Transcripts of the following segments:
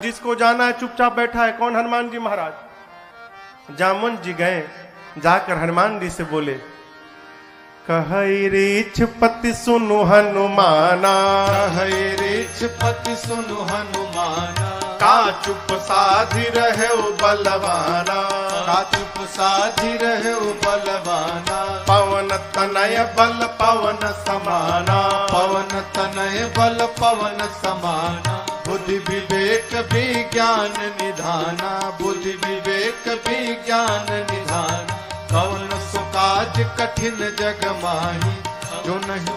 जिसको जाना है चुपचाप बैठा है। कौन? हनुमान जी महाराज। जामवंत जी गए, जाकर हनुमान जी से बोले, कहई रीछ पति सुनु हनुमाना, कहई रीछ पति सुनु हनुमाना, का चुप साधि रहे बलवाना, का चुप साधि रहे बलवाना, पवन तनय बल पवन समाना, पवन तनय बल पवन समाना, बुद्धि विवेक विज्ञान निधाना, बुद्धि विवेक विज्ञान निधाना, कौन सो काज कठिन जग माही, जो नहीं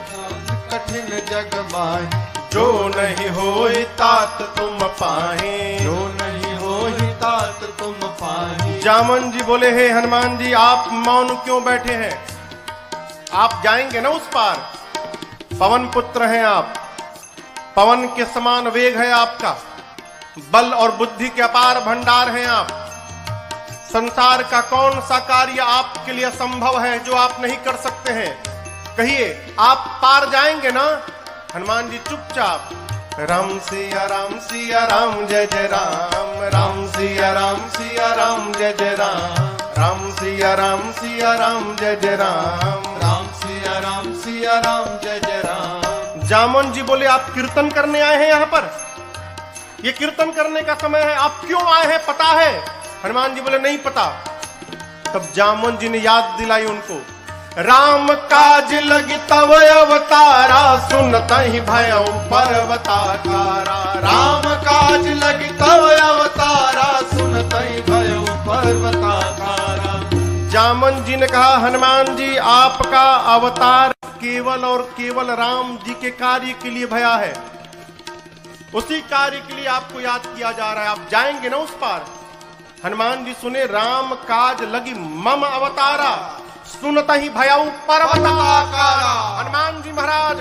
कठिन जग माही, जो नहीं होई तात तुम पाहे, जो नहीं होई तात तुम पाही। जामवंत जी बोले, हे हनुमान जी आप मौन क्यों बैठे हैं? आप जाएंगे ना उस पार। पवन पुत्र हैं आप, पवन के समान वेग है आपका, बल और बुद्धि के अपार भंडार हैं आप। संसार का कौन सा कार्य आपके लिए संभव है जो आप नहीं कर सकते हैं? कहिए, आप पार जाएंगे ना? हनुमान जी चुपचाप, राम सिया राम सिया राम जय जय राम, राम सिया राम सिया राम जय जय राम, राम सिया राम सिया राम जय जय राम, राम सिया राम सिया राम जय जय राम। जामवंत जी बोले, आप कीर्तन करने आए हैं यहाँ पर? ये कीर्तन करने का समय है, आप क्यों आए हैं पता है? हनुमान जी बोले, नहीं पता। तब जामवंत जी ने याद दिलाई उनको, राम काज लगी तव अवतारा, सुनत ही भयउ पर्वताकारा, राम काज लगी तव अवतारा, सुनत ही भयउ पर्वताकारा। जामवंत जी ने कहा, हनुमान जी आपका अवतार केवल और केवल राम जी के कार्य के लिए भया है, उसी कार्य के लिए आपको याद किया जा रहा है। आप जाएंगे ना उस पार? हनुमान जी सुने, राम काज लगी मम अवतारा, सुनत ही भयउ पर्वताकारा। हनुमान जी महाराज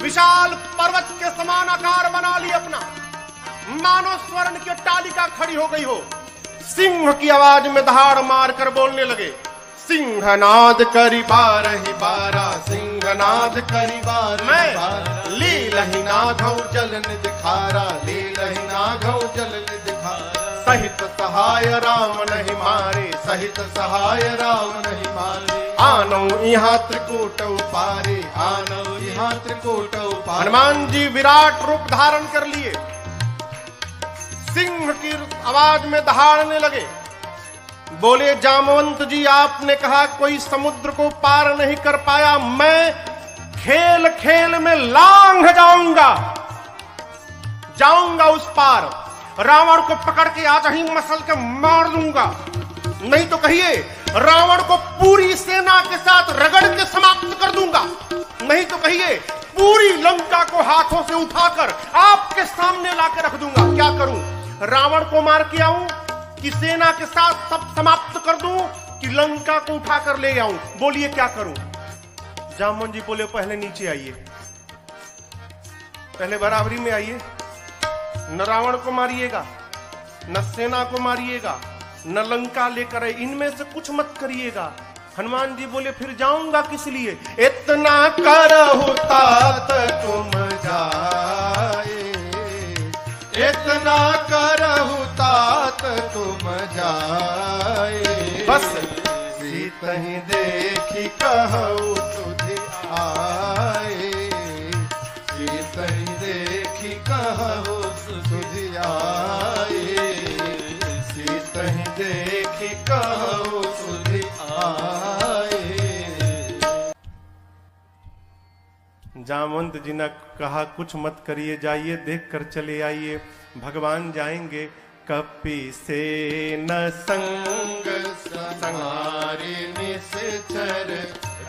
विशाल पर्वत के समान आकार बना लिए अपना, मानो स्वर्ण की अट्टालिका खड़ी हो गई हो। सिंह की आवाज में दहाड़ मार कर बोलने लगे, सिंहनाद करी बारहि बारा, सिंहनाद करी बारहि बारा, लीलहि नाधौ जल निधिखारा, लीलहि नाधौ जल निधिखारा। सहित सहाय राम नहीं मारे, सहित सहाय राम नहीं मारे, आनौ यहाँ त्रिकूट पारे, आनौ यहाँ त्रिकूट पारे। हनुमान जी विराट रूप धारण कर लिए, सिंह की आवाज में दहाड़ने लगे। बोले, जामवंत जी आपने कहा कोई समुद्र को पार नहीं कर पाया, मैं खेल खेल में लांघ जाऊंगा उस पार, रावण को पकड़ के आज ही मसल के मार दूंगा। नहीं तो कहिए, रावण को पूरी सेना के साथ रगड़ के समाप्त कर दूंगा। नहीं तो कहिए, पूरी लंका को हाथों से उठाकर आपके सामने लाकर रख दूंगा। क्या करूं? रावण को मार के आऊं कि सेना के साथ सब समाप्त कर दूं कि लंका को उठाकर ले आऊं? बोलिए क्या करूं? जामवंत जी बोले, पहले नीचे आइए, पहले बराबरी में आइए। न रावण को मारिएगा, न सेना को मारिएगा, न लंका लेकर आए, इनमें से कुछ मत करिएगा। हनुमान जी बोले, फिर जाऊंगा किस लिए? इतना करहु तात तुम जाए, इतना करहु तात तुम जाए, बस सीतहि देखी कहु तुझे आए, सीतहि देखी कहु तुझे आए, सीतहि देखी कहु तुझे आए। जामवंत जी ने कहा, कुछ मत करिए, जाइए देख कर चले आइए, भगवान जाएंगे। कपि से न संग संहारे निश्चर,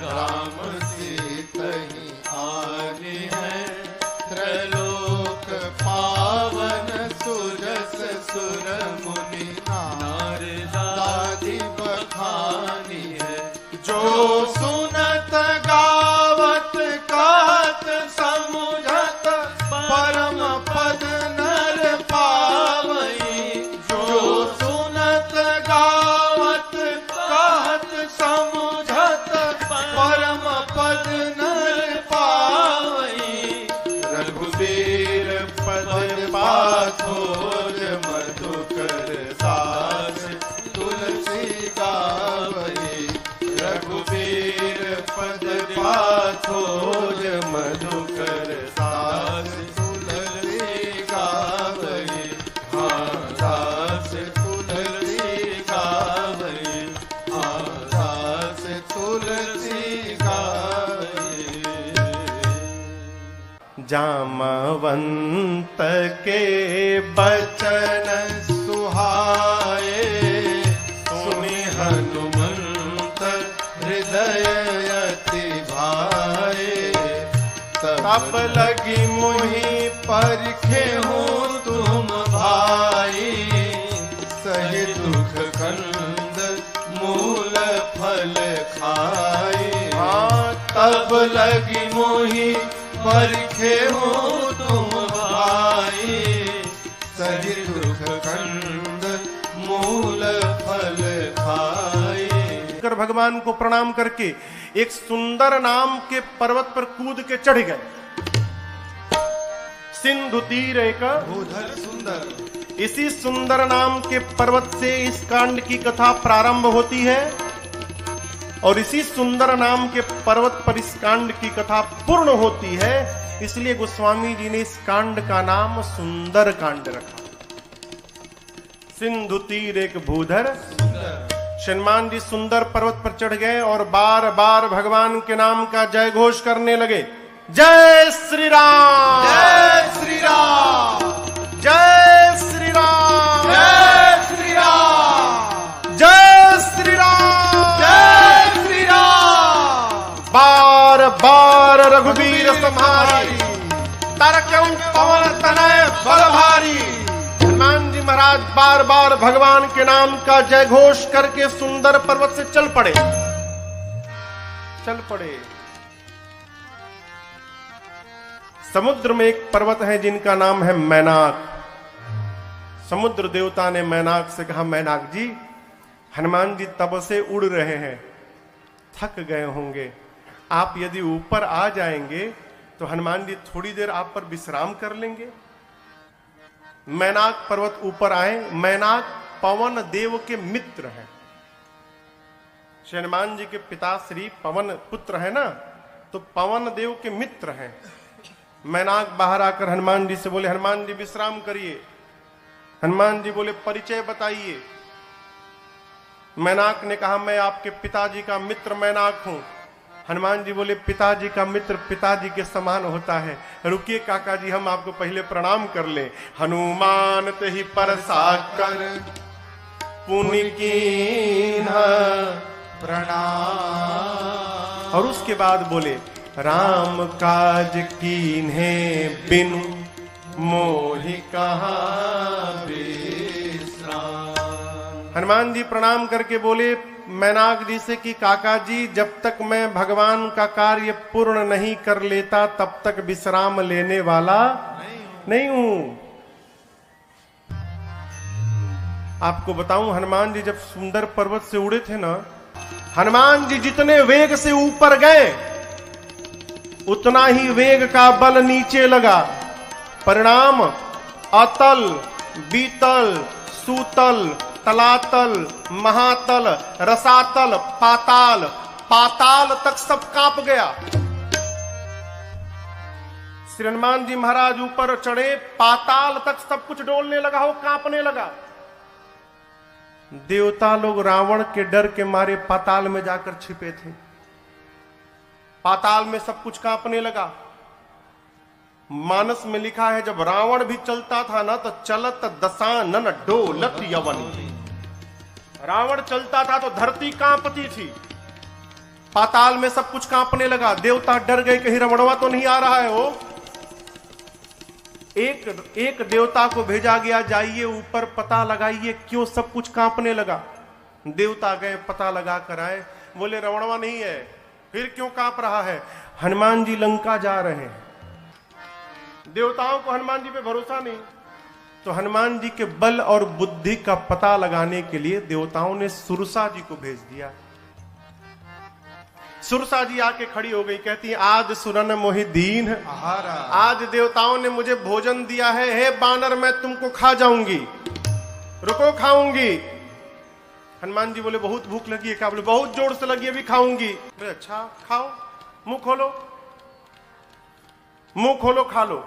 राम सीतहि आने हैं, त्रैलोक पावन सुरस सुर मुनि नारदादि बखानी है। जो सुनत गावत कहत समुझत, परम पद नर पावई। जो सुनत गावत कहत समुझत, परम पद नर पावई। रघुबीर पद पाथो जामवंत के बचन सुहाए सुनि हनुमंत हृदय अति भाए तब लगी मोहि परखे हो तुम भाई सही दुख कंद मूल फल खाए तब लगी मोहि परखे हो तुम भाई सही दुख कंद मूल फल खाए। कर भगवान को प्रणाम करके एक सुंदर नाम के पर्वत पर कूद के चढ़ गए। सिंधु तीर एक भूधर सुंदर, इसी सुंदर नाम के पर्वत से इस कांड की कथा प्रारंभ होती है और इसी सुंदर नाम के पर्वत पर इस कांड की कथा पूर्ण होती है। इसलिए गोस्वामी जी ने इस कांड का नाम सुंदर कांड रखा। सिंधु तीर एक भूधर हनुमान जी सुंदर पर्वत पर चढ़ गए और बार बार भगवान के नाम का जय घोष करने लगे। जय श्री राम, जय श्री राम, जय श्री राम, जय श्री राम, जय श्री राम, जय श्री राम। बार बार रघुवीर सम्हारी तरकऊ पवन तनय बल भारी। हनुमान जी महाराज बार बार भगवान के नाम का जय घोष करके सुंदर पर्वत से चल पड़े। समुद्र में एक पर्वत है जिनका नाम है मैनाक। समुद्र देवता ने मैनाक से कहा, मैनाक जी, हनुमान जी तब से उड़ रहे हैं, थक गए होंगे, आप यदि ऊपर आ जाएंगे तो हनुमान जी थोड़ी देर आप पर विश्राम कर लेंगे। मैनाक पर्वत ऊपर आए। मैनाक पवन देव के मित्र हैं। हनुमान जी के पिता श्री पवन पुत्र है ना, तो पवन देव के मित्र हैं। मैनाक बाहर आकर हनुमान जी से बोले, हनुमान जी विश्राम करिए। हनुमान जी बोले, परिचय बताइए। मैनाक ने कहा, मैं आपके पिताजी का मित्र मैनाक हूं। हनुमान जी बोले, पिताजी का मित्र पिताजी के समान होता है, रुकिए काका जी, हम आपको पहले प्रणाम कर ले। हनुमान ते ही परसा कर पुनि कीन्हा प्रणाम। और उसके बाद बोले, राम काज कीन्हे बिनु मोहि कहाँ विश्राम। हनुमान जी प्रणाम करके बोले मैनाक जी से कि काका जी, जब तक मैं भगवान का कार्य पूर्ण नहीं कर लेता तब तक विश्राम लेने वाला नहीं हूं। आपको बताऊं, हनुमान जी जब सुंदर पर्वत से उड़े थे ना, हनुमान जी जितने वेग से ऊपर गए उतना ही वेग का बल नीचे लगा। परिणाम अतल, बीतल, सूतल, तलातल, महातल, रसातल, पाताल, पाताल तक सब कांप गया। श्री हनुमान जी महाराज ऊपर चढ़े, पाताल तक सब कुछ डोलने लगा हो, कांपने लगा। देवता लोग रावण के डर के मारे पाताल में जाकर छिपे थे। पाताल में सब कुछ कांपने लगा। मानस में लिखा है, जब रावण भी चलता था ना तो चलत दशानन डोलत यवन। रावण चलता था तो धरती कांपती थी। पाताल में सब कुछ कांपने लगा। देवता डर गए, कहीं रावणवा तो नहीं आ रहा है। वो एक देवता को भेजा गया, जाइए ऊपर पता लगाइए क्यों सब कुछ कांपने लगा। देवता गए, पता लगा कर आए, बोले रावणवा नहीं है, फिर क्यों कांप रहा है? हनुमान जी लंका जा रहे हैं। देवताओं को हनुमान जी पे भरोसा नहीं, तो हनुमान जी के बल और बुद्धि का पता लगाने के लिए देवताओं ने सुरसा जी को भेज दिया। सुरसा जी आके खड़ी हो गई, कहती है, आज सुरन मोहि दीन, आज देवताओं ने मुझे भोजन दिया है, हे बानर मैं तुमको खा जाऊंगी, रुको खाऊंगी। हनुमान जी बोले, बहुत भूख लगी है क्या? बोले, बहुत जोर से लगी है, अभी खाऊंगी। बोले, अच्छा खाओ, मुंह खोलो, मुंह खोलो, खा लो।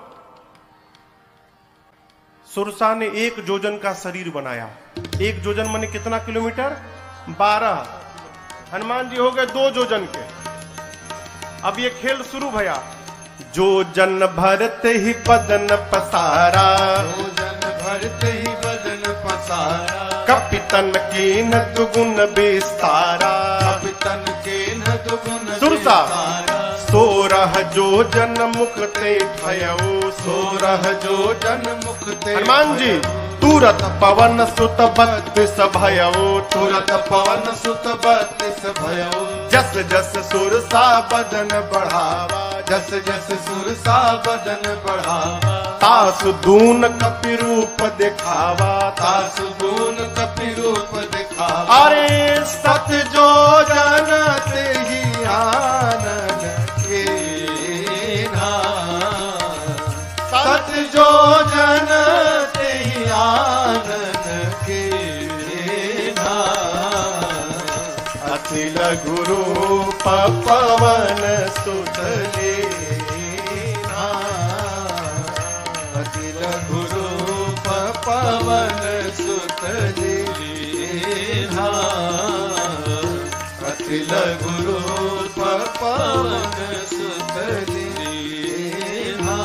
सुरसा ने 1 जोजन का शरीर बनाया। 1 जोजन माने कितना किलोमीटर? 12। हनुमान जी हो गए 2 जोजन के। अब ये खेल शुरू भया। जो जन भरते ही बदन पसारा, जो जन भरते ही बदन पसारा, कपितन कीन दुगुन विस्तारा, कपितन के न दुगुन सुरसा विस्तारा, सोरह जो जन मुक्ते ठयऊ, सोरह जो जन मुक्ते हनुमान जी तुरत पवन सुत बत्तीस भयऊ, तुरत पवन सुत 32 भयो, जस जस सुरसा बदन बढ़ावा, जस जस सुरसा बदन बढ़ावा, तासु दून कपि रूप दिखावा, तासु गुण कपि रूप दिखावा, अरे सत जो जन ते ही आनन के सत जो जन ते ही आनन के अति लघु रूप पवन सुत लीना, अति लघु रूप पवन सुत लीना, अति लघु रूप पवन सुत लीना।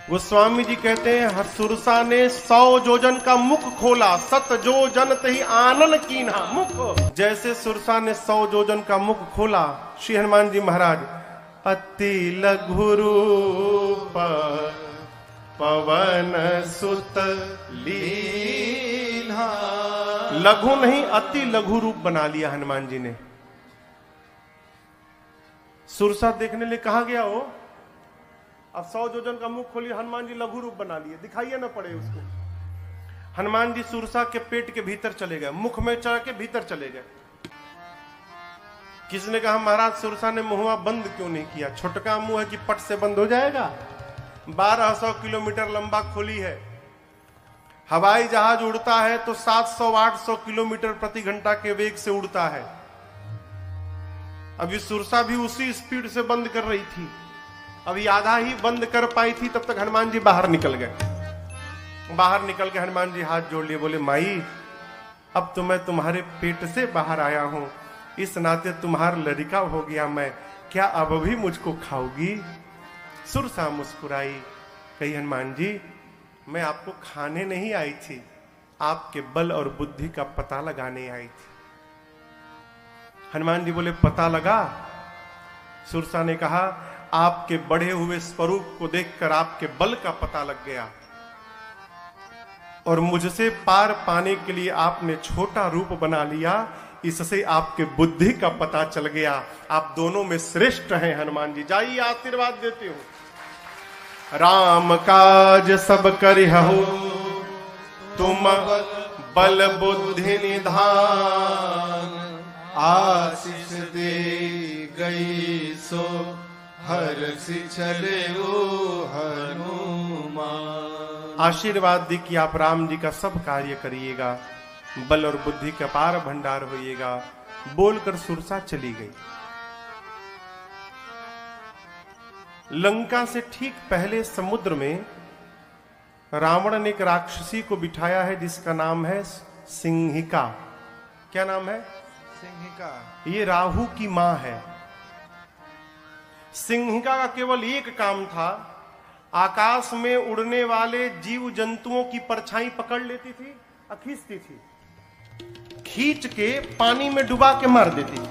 गोस्वामी जी कहते हैं हरसुरसा ने 100 जोजन का मुख खोला, सत जो जन तही आनन कीन्हा मुख। जैसे सुरसा ने 100 जोजन का मुख खोला, श्री हनुमान जी महाराज अति लघु रूप पवन सुत लीना, लघु नहीं अति लघु रूप बना लिया हनुमान जी ने। सुरसा देखने लिए कहा गया हो, अब 100 जोजन का मुख खोलिए, हनुमान जी लघु रूप बना लिए, दिखाइए ना पड़े उसको। हनुमान जी सुरसा के पेट के भीतर चले गए, मुख में चढ़ के भीतर चले गए। किसी ने कहा महाराज सुरसा ने मुंहवा बंद क्यों नहीं किया, छोटका मुंह है कि पट से बंद हो जाएगा। 1200 किलोमीटर लंबा खोली है, हवाई जहाज उड़ता है तो 700-800 किलोमीटर प्रति घंटा के वेग से उड़ता है। अभी सुरसा भी उसी स्पीड से बंद कर रही थी, अभी आधा ही बंद कर पाई थी, तब तक हनुमान जी बाहर निकल गए। बाहर निकल के हनुमान जी हाथ जोड़ लिए, बोले माई अब तो मैं तुम्हारे पेट से बाहर आया हूं, इस नाते तुम्हारा लड़का हो गया मैं, क्या अब भी मुझको खाओगी? सुरसा मुस्कुराई, कही हनुमान जी मैं आपको खाने नहीं आई थी, आपके बल और बुद्धि का पता लगाने आई थी। हनुमान जी बोले पता लगा? सुरसा ने कहा आपके बढ़े हुए स्वरूप को देखकर आपके बल का पता लग गया, और मुझसे पार पाने के लिए आपने छोटा रूप बना लिया, इससे आपके बुद्धि का पता चल गया। आप दोनों में श्रेष्ठ हैं हनुमान जी, जाइए आशीर्वाद देते हो। राम काज सब करिहु तुम बल बुद्धि निधान, आशीष दे गई सो हर्षि चले हनुमान। आशीर्वाद दी कि आप राम जी का सब कार्य करिएगा, बल और बुद्धि का पार भंडार होइएगा, बोलकर सुरसा चली गई। लंका से ठीक पहले समुद्र में रावण ने एक राक्षसी को बिठाया है जिसका नाम है सिंहिका। क्या नाम है? सिंहिका। ये राहु की मां है। सिंहिका का केवल एक काम था, आकाश में उड़ने वाले जीव जंतुओं की परछाई पकड़ लेती थी और खींचती थी, खींच के पानी में डुबा के मार देती थी।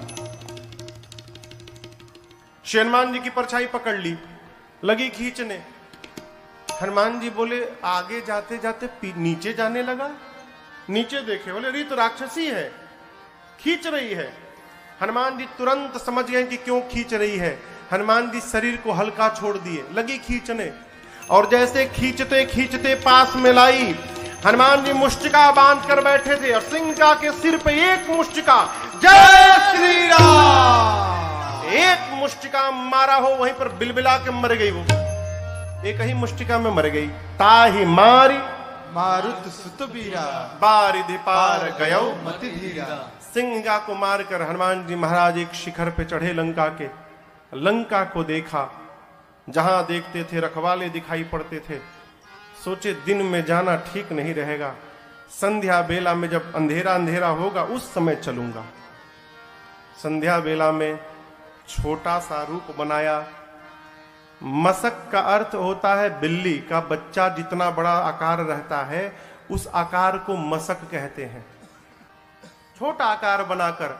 हनुमान जी की परछाई पकड़ ली, लगी खींचने। हनुमान जी बोले आगे जाते जाते नीचे जाने लगा, नीचे देखे, बोले अरे तो राक्षसी है, खींच रही है। हनुमान जी तुरंत समझ गए कि क्यों खींच रही है। हनुमान जी शरीर को हल्का छोड़ दिए, लगी खींचने, और जैसे खींचते खींचते पास में लाई। हनुमान जी मुष्टिका बांध कर बैठे थे और सिंहिका के सिर पे एक मुष्टिका, जय श्री राम, एक मुष्टिका मारा हो, वहीं पर बिलबिला के मर गई। वो एक ही मुष्टिका में मर गई। ताही मारी मारुत सुत बीरा, बारिधि पार गयो मति धीरा। सिंहिका को मारकर हनुमान जी महाराज एक शिखर पे चढ़े लंका के। लंका को देखा, जहां देखते थे रखवाले दिखाई पड़ते थे। सोचे दिन में जाना ठीक नहीं रहेगा, संध्या बेला में जब अंधेरा अंधेरा होगा उस समय चलूंगा। संध्या बेला में छोटा सा रूप बनाया। मसक का अर्थ होता है बिल्ली का बच्चा जितना बड़ा आकार रहता है उस आकार को मसक कहते हैं। छोटा आकार बनाकर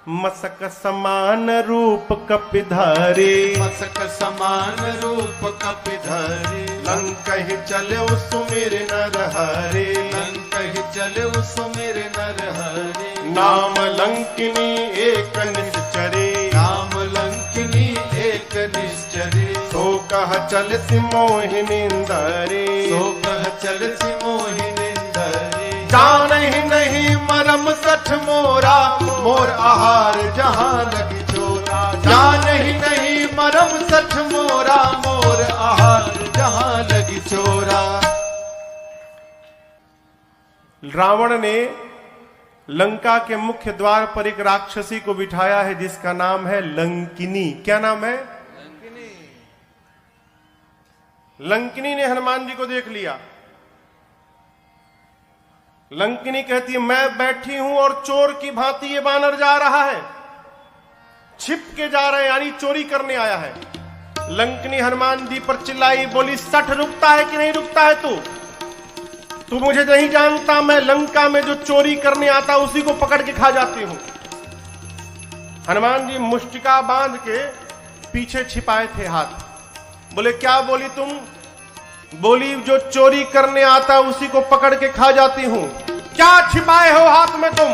मसक समान रूप कपिधारी, मसक समान रूप कपिधारी, लंकहि चले सुमिर नर हरे, लंकहि चले सुमिर नर हरे, नाम लंकिनी एक निश्चरे, नाम लंकिनी एक निश्चरे, सो कह चल मोहिनींदरे, सो कह चल मोहिनींदरे, जानहि नहीं मरम सठ मोरा, मोर आहार जहां लगी चोरा, जानहि नहीं मरम सठ मोरा, मोर आहार जहां लगी चोरा। रावण ने लंका के मुख्य द्वार पर एक राक्षसी को बिठाया है जिसका नाम है लंकिनी। क्या नाम है? लंकिनी ने हनुमान जी को देख लिया। लंकिनी कहती है मैं बैठी हूं और चोर की भांति ये बानर जा रहा है, छिप के जा रहा है, यानी चोरी करने आया है। लंकिनी हनुमान जी पर चिल्लाई, बोली सठ रुकता है कि नहीं रुकता है तू मुझे नहीं जानता, मैं लंका में जो चोरी करने आता उसी को पकड़ के खा जाती हूं। हनुमान जी मुष्टिका बांध के पीछे छिपाए थे हाथ। बोले क्या बोली तुम? बोली जो चोरी करने आता उसी को पकड़ के खा जाती हूं। क्या छिपाए हो हाथ में तुम?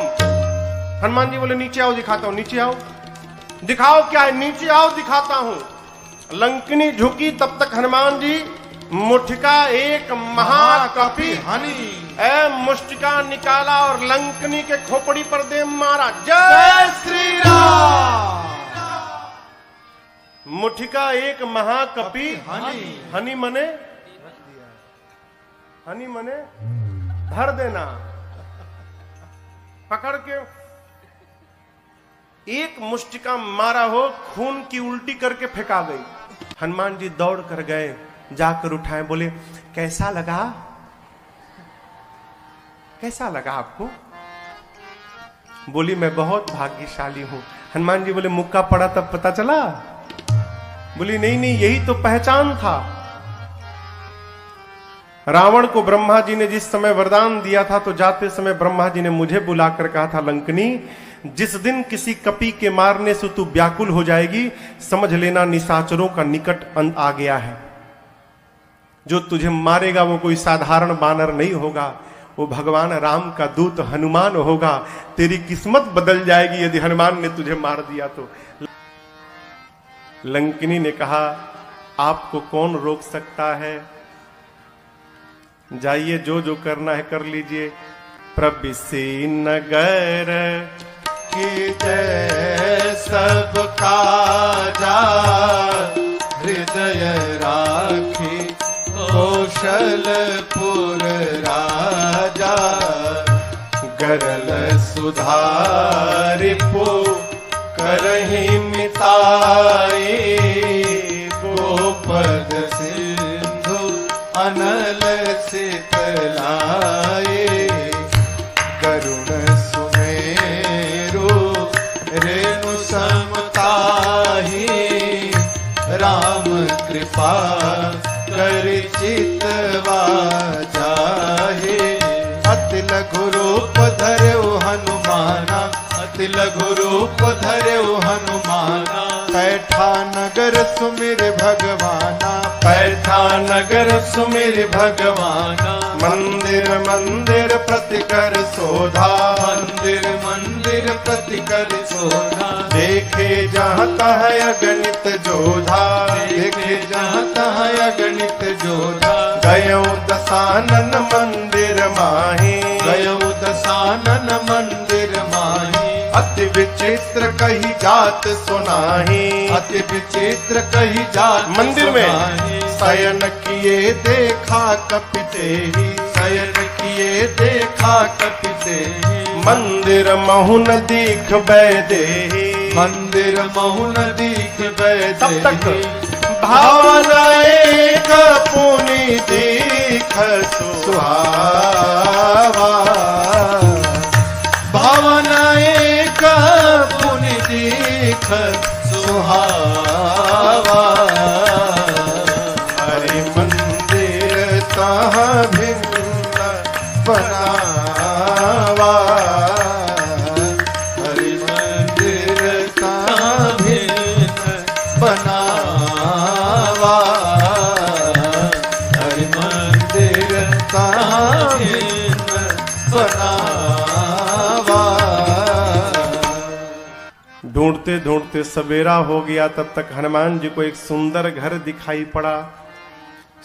हनुमान जी बोले नीचे आओ दिखाता हूं। नीचे आओ, दिखाओ क्या है? नीचे आओ दिखाता हूं। लंकिनी झुकी, तब तक हनुमान जी मुठिका एक महाकपि हनी ए मुष्टिका निकाला और लंकिनी के खोपड़ी पर दे मारा। जय श्री राम। मुठिका एक महाकपि हनी, हनी मने, हनी मने धर देना। पकड़ के एक मुष्टिका मारा हो, खून की उल्टी करके फेंका गई। हनुमान जी दौड़ कर गए, जाकर उठाए, बोले कैसा लगा? कैसा लगा आपको? बोली मैं बहुत भाग्यशाली हूं। हनुमान जी बोले मुक्का पड़ा तब पता चला? बोली नहीं नहीं, यही तो पहचान था। रावण को ब्रह्मा जी ने जिस समय वरदान दिया था तो जाते समय ब्रह्मा जी ने मुझे बुलाकर कहा था, लंकिनी जिस दिन किसी कपि के मारने से तू व्याकुल हो जाएगी समझ लेना निशाचरों का निकट अंत आ गया है। जो तुझे मारेगा वो कोई साधारण बानर नहीं होगा, वो भगवान राम का दूत हनुमान होगा। तेरी किस्मत बदल जाएगी यदि हनुमान ने तुझे मार दिया तो। लंकिनी ने कहा आपको कौन रोक सकता है, जाइए जो जो करना है कर लीजिए। प्रबिसी नगर की जय सब काजा, हृदय राखी कौशलपुर राजा, गरल सुधारिपो करहि मिताई, गोपद सिंधु अनल सितलाए, करुण सुमेरु रेणु समताही, राम कृपा कर चितवा जाहे, अति लघु रूप धर्यो हनुमाना, अति लघु रूप धर्यो हनुमाना, पैठा नगर सुमिर भगवाना, पैठा नगर सुमिर भगवाना, मंदिर मंदिर प्रतिकर शोधा, मंदिर मंदिर प्रतिकर शोधा, देखे जहाँ तह अगणित जोधा, देखे जहाँ तह अगणित जोधा, गयो दसानन मंदिर माही, गयो दसानन मंदिर माही, अति विचित्र कही जात सुनाही, अति विचित्र कही जात मंदिर में शयन किए देखा कपिते ही, शयन किए देखा कपिते ही, मंदिर महुन दीख बैदेही, मंदिर महुन दीख बैदेही, तब तक भावना एक पुनि दीख सुहावा, भावना एक पुनि दीख सुहावा, सुहावा, हरि मंदिर तहाँ भिन्न बनावा, हरि मंदिर तहाँ भिन्न बनावा, हरि मंदिर तहाँ भिन्न बनावा। ढूंढते ढूंढते सवेरा हो गया, तब तक हनुमान जी को एक सुंदर घर दिखाई पड़ा।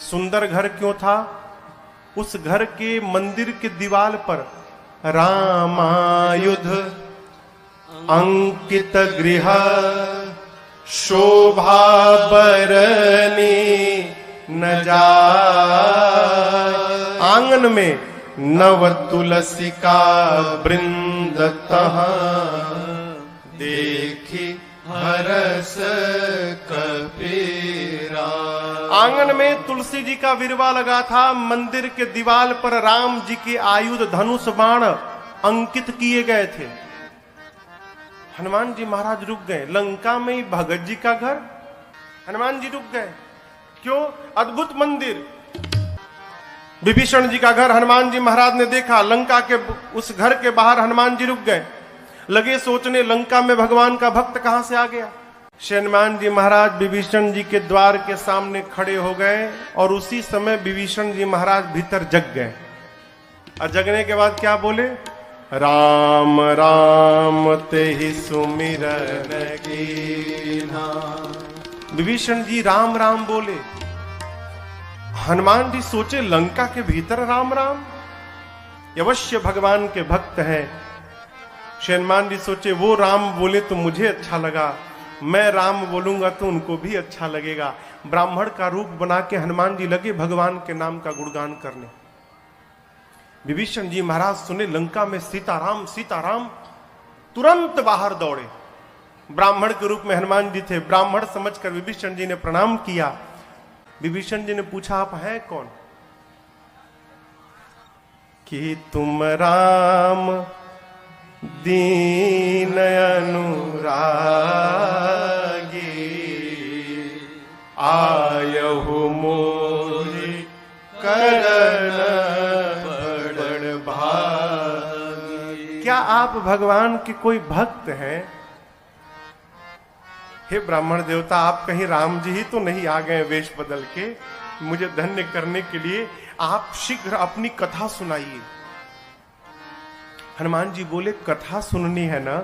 सुंदर घर क्यों था? उस घर के मंदिर के दीवार पर रामायुध अंकित गृह शोभा बरनी न जाय। आंगन में नव तुलसी का वृंद तहाँ देखी हरस कपीरा। आंगन में तुलसी जी का विरवा लगा था। मंदिर के दीवार पर राम जी के आयुध धनुष बाण अंकित किए गए थे। हनुमान जी महाराज रुक गए। लंका में ही भगत जी का घर, हनुमान जी रुक गए। क्यों? अद्भुत मंदिर। विभीषण जी का घर हनुमान जी महाराज ने देखा। लंका के उस घर के बाहर हनुमान जी रुक गए। लगे सोचने, लंका में भगवान का भक्त कहां से आ गया। हनुमान जी महाराज विभीषण जी के द्वार के सामने खड़े हो गए और उसी समय विभीषण जी महाराज भीतर जग गए। और जगने के बाद क्या बोले? राम राम ते ही सुमिरन कीन्हा। विभीषण जी राम राम बोले। हनुमान जी सोचे, लंका के भीतर राम राम, अवश्य भगवान के भक्त हैं। हनुमान जी सोचे, वो राम बोले तो मुझे अच्छा लगा, मैं राम बोलूंगा तो उनको भी अच्छा लगेगा। ब्राह्मण का रूप बना के हनुमान जी लगे भगवान के नाम का गुणगान करने। विभीषण जी महाराज सुने लंका में सीताराम सीताराम, तुरंत बाहर दौड़े। ब्राह्मण के रूप में हनुमान जी थे। ब्राह्मण समझकर विभीषण जी ने प्रणाम किया। विभीषण जी ने पूछा, आप हैं कौन? कि तुम राम दीन अनुरागी, आयहु मोहि करन बड़ भागी। क्या आप भगवान के कोई भक्त हैं? हे ब्राह्मण देवता, आप कहीं राम जी ही तो नहीं आ गए वेश बदल के मुझे धन्य करने के लिए? आप शीघ्र अपनी कथा सुनाइए। हनुमान जी बोले, कथा सुननी है ना?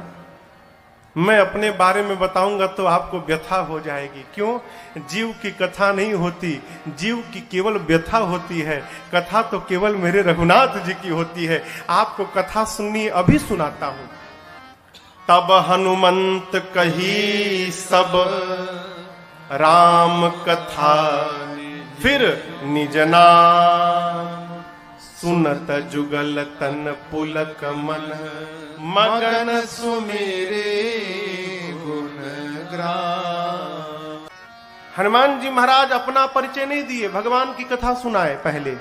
मैं अपने बारे में बताऊंगा तो आपको व्यथा हो जाएगी। क्यों? जीव की कथा नहीं होती, जीव की केवल व्यथा होती है। कथा तो केवल मेरे रघुनाथ जी की होती है। आपको कथा सुननी, अभी सुनाता हूं। तब हनुमंत कही सब राम कथा, फिर निज नाम सुनत जुगल तन पुलक मन, मगन सुमेरे गुण ग्राम। हनुमान जी महाराज अपना परिचय नहीं दिए, भगवान की कथा सुनाए पहले,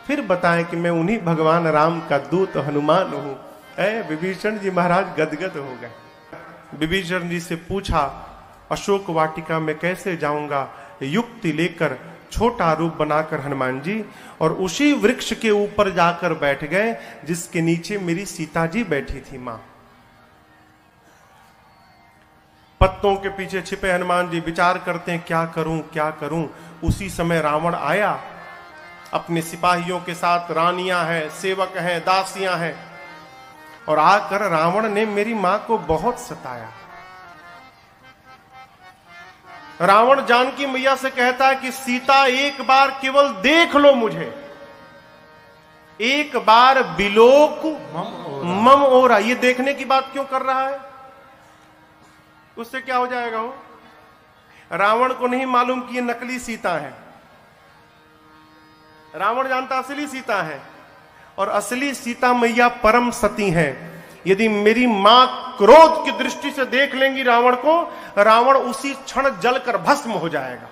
फिर बताएं कि मैं उन्हीं भगवान राम का दूत हनुमान हूं। विभीषण जी महाराज गदगद हो गए। विभीषण जी से पूछा, अशोक वाटिका में कैसे जाऊंगा? युक्ति लेकर छोटा रूप बनाकर हनुमान जी और उसी वृक्ष के ऊपर जाकर बैठ गए जिसके नीचे मेरी सीता जी बैठी थी मां। पत्तों के पीछे छिपे हनुमान जी विचार करते हैं, क्या करूं क्या करूं। उसी समय रावण आया अपने सिपाहियों के साथ। रानियां हैं, सेवक हैं, दासियां हैं, और आकर रावण ने मेरी मां को बहुत सताया। रावण जानकी मैया से कहता है कि सीता एक बार केवल देख लो मुझे, एक बार बिलोक मम ओरा। ये देखने की बात क्यों कर रहा है? उससे क्या हो जाएगा? हो रावण को नहीं मालूम कि ये नकली सीता है। रावण जानता असली सीता है, और असली सीता मैया परम सती है। यदि मेरी मां क्रोध की दृष्टि से देख लेंगी रावण को, रावण उसी क्षण जलकर भस्म हो जाएगा।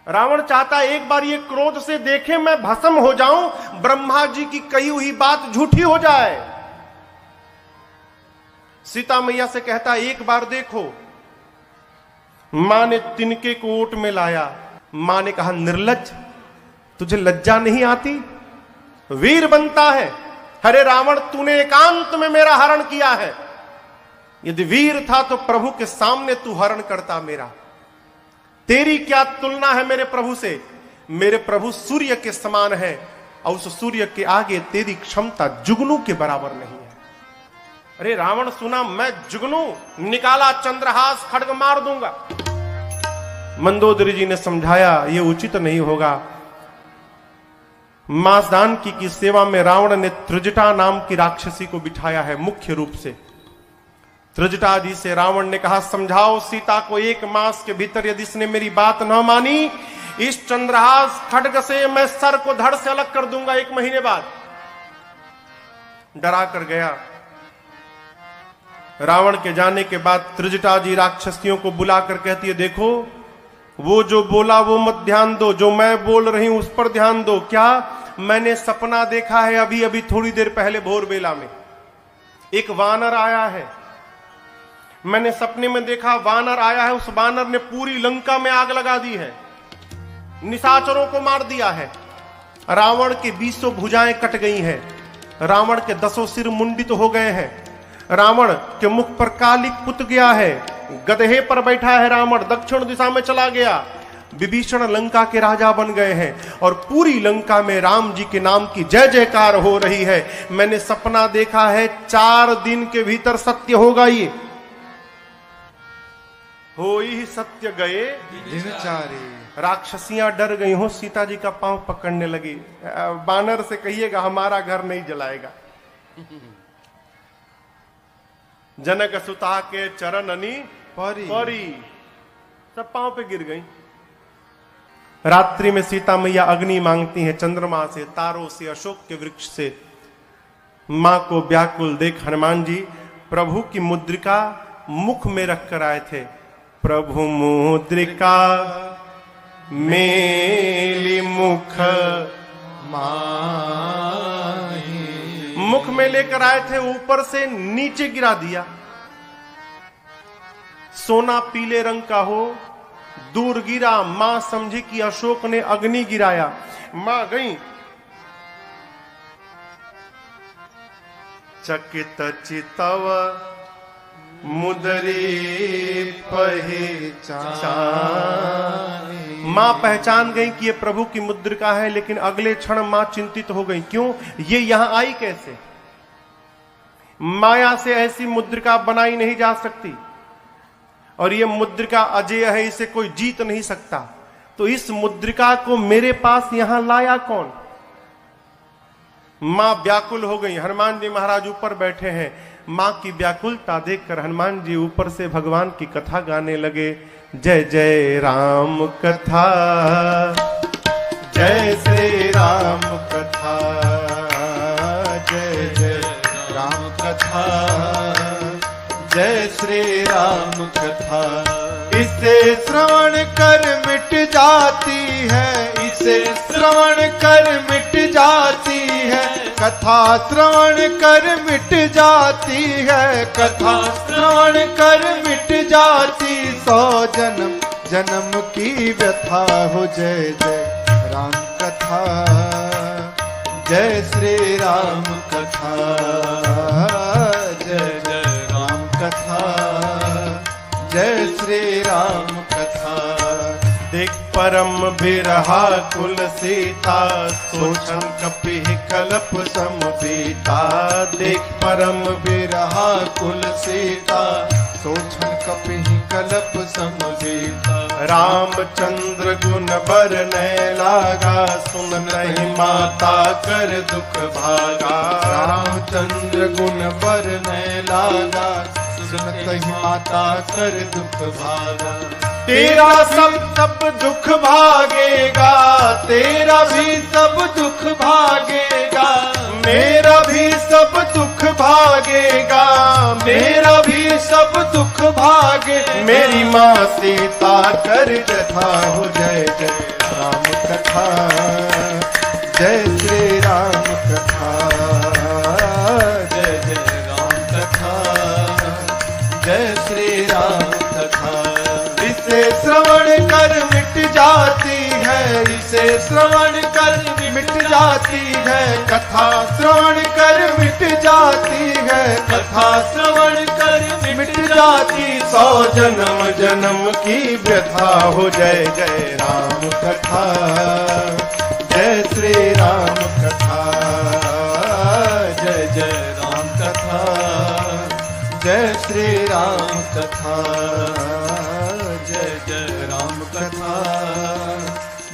रावण चाहता एक बार ये क्रोध से देखे, मैं भस्म हो जाऊं, ब्रह्मा जी की कही हुई बात झूठी हो जाए। सीता मैया से कहता एक बार देखो। मां ने तिनके को ओट में लाया। मां ने कहा, निर्लज्ज, तुझे लज्जा नहीं आती? वीर बनता है। अरे रावण, तूने एकांत में मेरा हरण किया है। यदि वीर था तो प्रभु के सामने तू हरण करता मेरा। तेरी क्या तुलना है मेरे प्रभु से? मेरे प्रभु सूर्य के समान है और उस सूर्य के आगे तेरी क्षमता जुगनू के बराबर नहीं है। अरे रावण सुना, मैं जुगनू, निकाला चंद्रहास, खड्ग मार दूंगा। मंदोदरी जी ने समझाया, यह उचित नहीं होगा। मासदान की सेवा में रावण ने त्रिजटा नाम की राक्षसी को बिठाया है मुख्य रूप से। त्रिजटा जी से रावण ने कहा, समझाओ सीता को, 1 मास के भीतर यदि इसने मेरी बात न मानी, इस चंद्रहास खड्ग से मैं सर को धड़ से अलग कर दूंगा 1 महीने बाद। डरा कर गया। रावण के जाने के बाद त्रिजटा जी राक्षसियों को बुलाकर कहती है, देखो वो जो बोला वो मत ध्यान दो, जो मैं बोल रही हूं उस पर ध्यान दो। क्या? मैंने सपना देखा है अभी अभी थोड़ी देर पहले भोर बेला में। एक वानर आया है, मैंने सपने में देखा वानर आया है। उस वानर ने पूरी लंका में आग लगा दी है, निशाचरों को मार दिया है। रावण की 20 भुजाएं कट गई हैं, रावण के 10 सिर मुंडित हो गए हैं, रावण के मुख पर कालिक पुत गया है, गधे पर बैठा है रावण, दक्षिण दिशा में चला गया। विभीषण लंका के राजा बन गए हैं और पूरी लंका में राम जी के नाम की जय जयकार हो रही है। मैंने सपना देखा है, 4 दिन के भीतर सत्य होगा। ये हो ही सत्य गए दिनचारे। राक्षसियां डर गई हो, सीता जी का पांव पकड़ने लगी। बानर से कहिएगा हमारा घर नहीं जलाएगा। जनक सुता के चरणनी परी सब पांव पे गिर गई। रात्रि में सीता मैया अग्नि मांगती हैं, चंद्रमा से, तारों से, अशोक के वृक्ष से। मां को व्याकुल देख हनुमान जी प्रभु की मुद्रिका मुख में रखकर आए थे। प्रभु मुद्रिका मेली मुख माही, मुख में लेकर आए थे, ऊपर से नीचे गिरा दिया। सोना पीले रंग का हो, दूर गिरा। मां समझी कि अशोक ने अग्नि गिराया। मां गई, चकित चितव मुदरी पहचान। मां पहचान गई कि ये प्रभु की मुद्रिका है, लेकिन अगले क्षण मां चिंतित हो गई। क्यों? ये यहां आई कैसे? माया से ऐसी मुद्रिका बनाई नहीं जा सकती और ये मुद्रिका अजेय है, इसे कोई जीत नहीं सकता। तो इस मुद्रिका को मेरे पास यहां लाया कौन? मां व्याकुल हो गई। हनुमान जी महाराज ऊपर बैठे हैं। मां की व्याकुलता देखकर हनुमान जी ऊपर से भगवान की कथा गाने लगे। जय जय राम कथा, जय श्री राम कथा, जय जय राम कथा, जय श्री राम कथा। इसे श्रवण कर मिट जाती है, इसे श्रवण कर मिट जाती है, कथा श्रवण कर मिट जाती है, कथा श्रवण कर मिट जाती। 100 जन्म जन्म की व्यथा हो। जय जय राम कथा, जय श्री राम कथा, जय जय राम कथा, जय श्री राम कथा। देख परम बिरहा कुल सीता, सोचन कपि कलप समबीता। देख परम बिरहा कुल सीता, सोचन कपि कलप समबीता। रामचंद्र गुण बरनै लागा, सुन नहीं माता कर दुख भागा। रामचंद्र गुण बरनै लागा, सुनत ही माता कर दुख भागा। तेरा सब दुख भागेगा, तेरा भी सब दुख भागेगा, मेरा भी सब दुख भागेगा, मेरा भी सब दुख भागे। मेरी माँ सीता कर कथा हो। जय जय राम कथा, जय श्री राम कथा, जय जय राम कथा, जय श्री राम कथा। इसे श्रवण कर मिट जाती है, कथा श्रवण कर मिट जाती है, कथा श्रवण कर मिट जाती। 100 जन्म जन्म की व्यथा हो। जय जय राम कथा, जय श्री राम कथा, जय जय राम कथा, जय श्री राम कथा, जय जय राम कथा,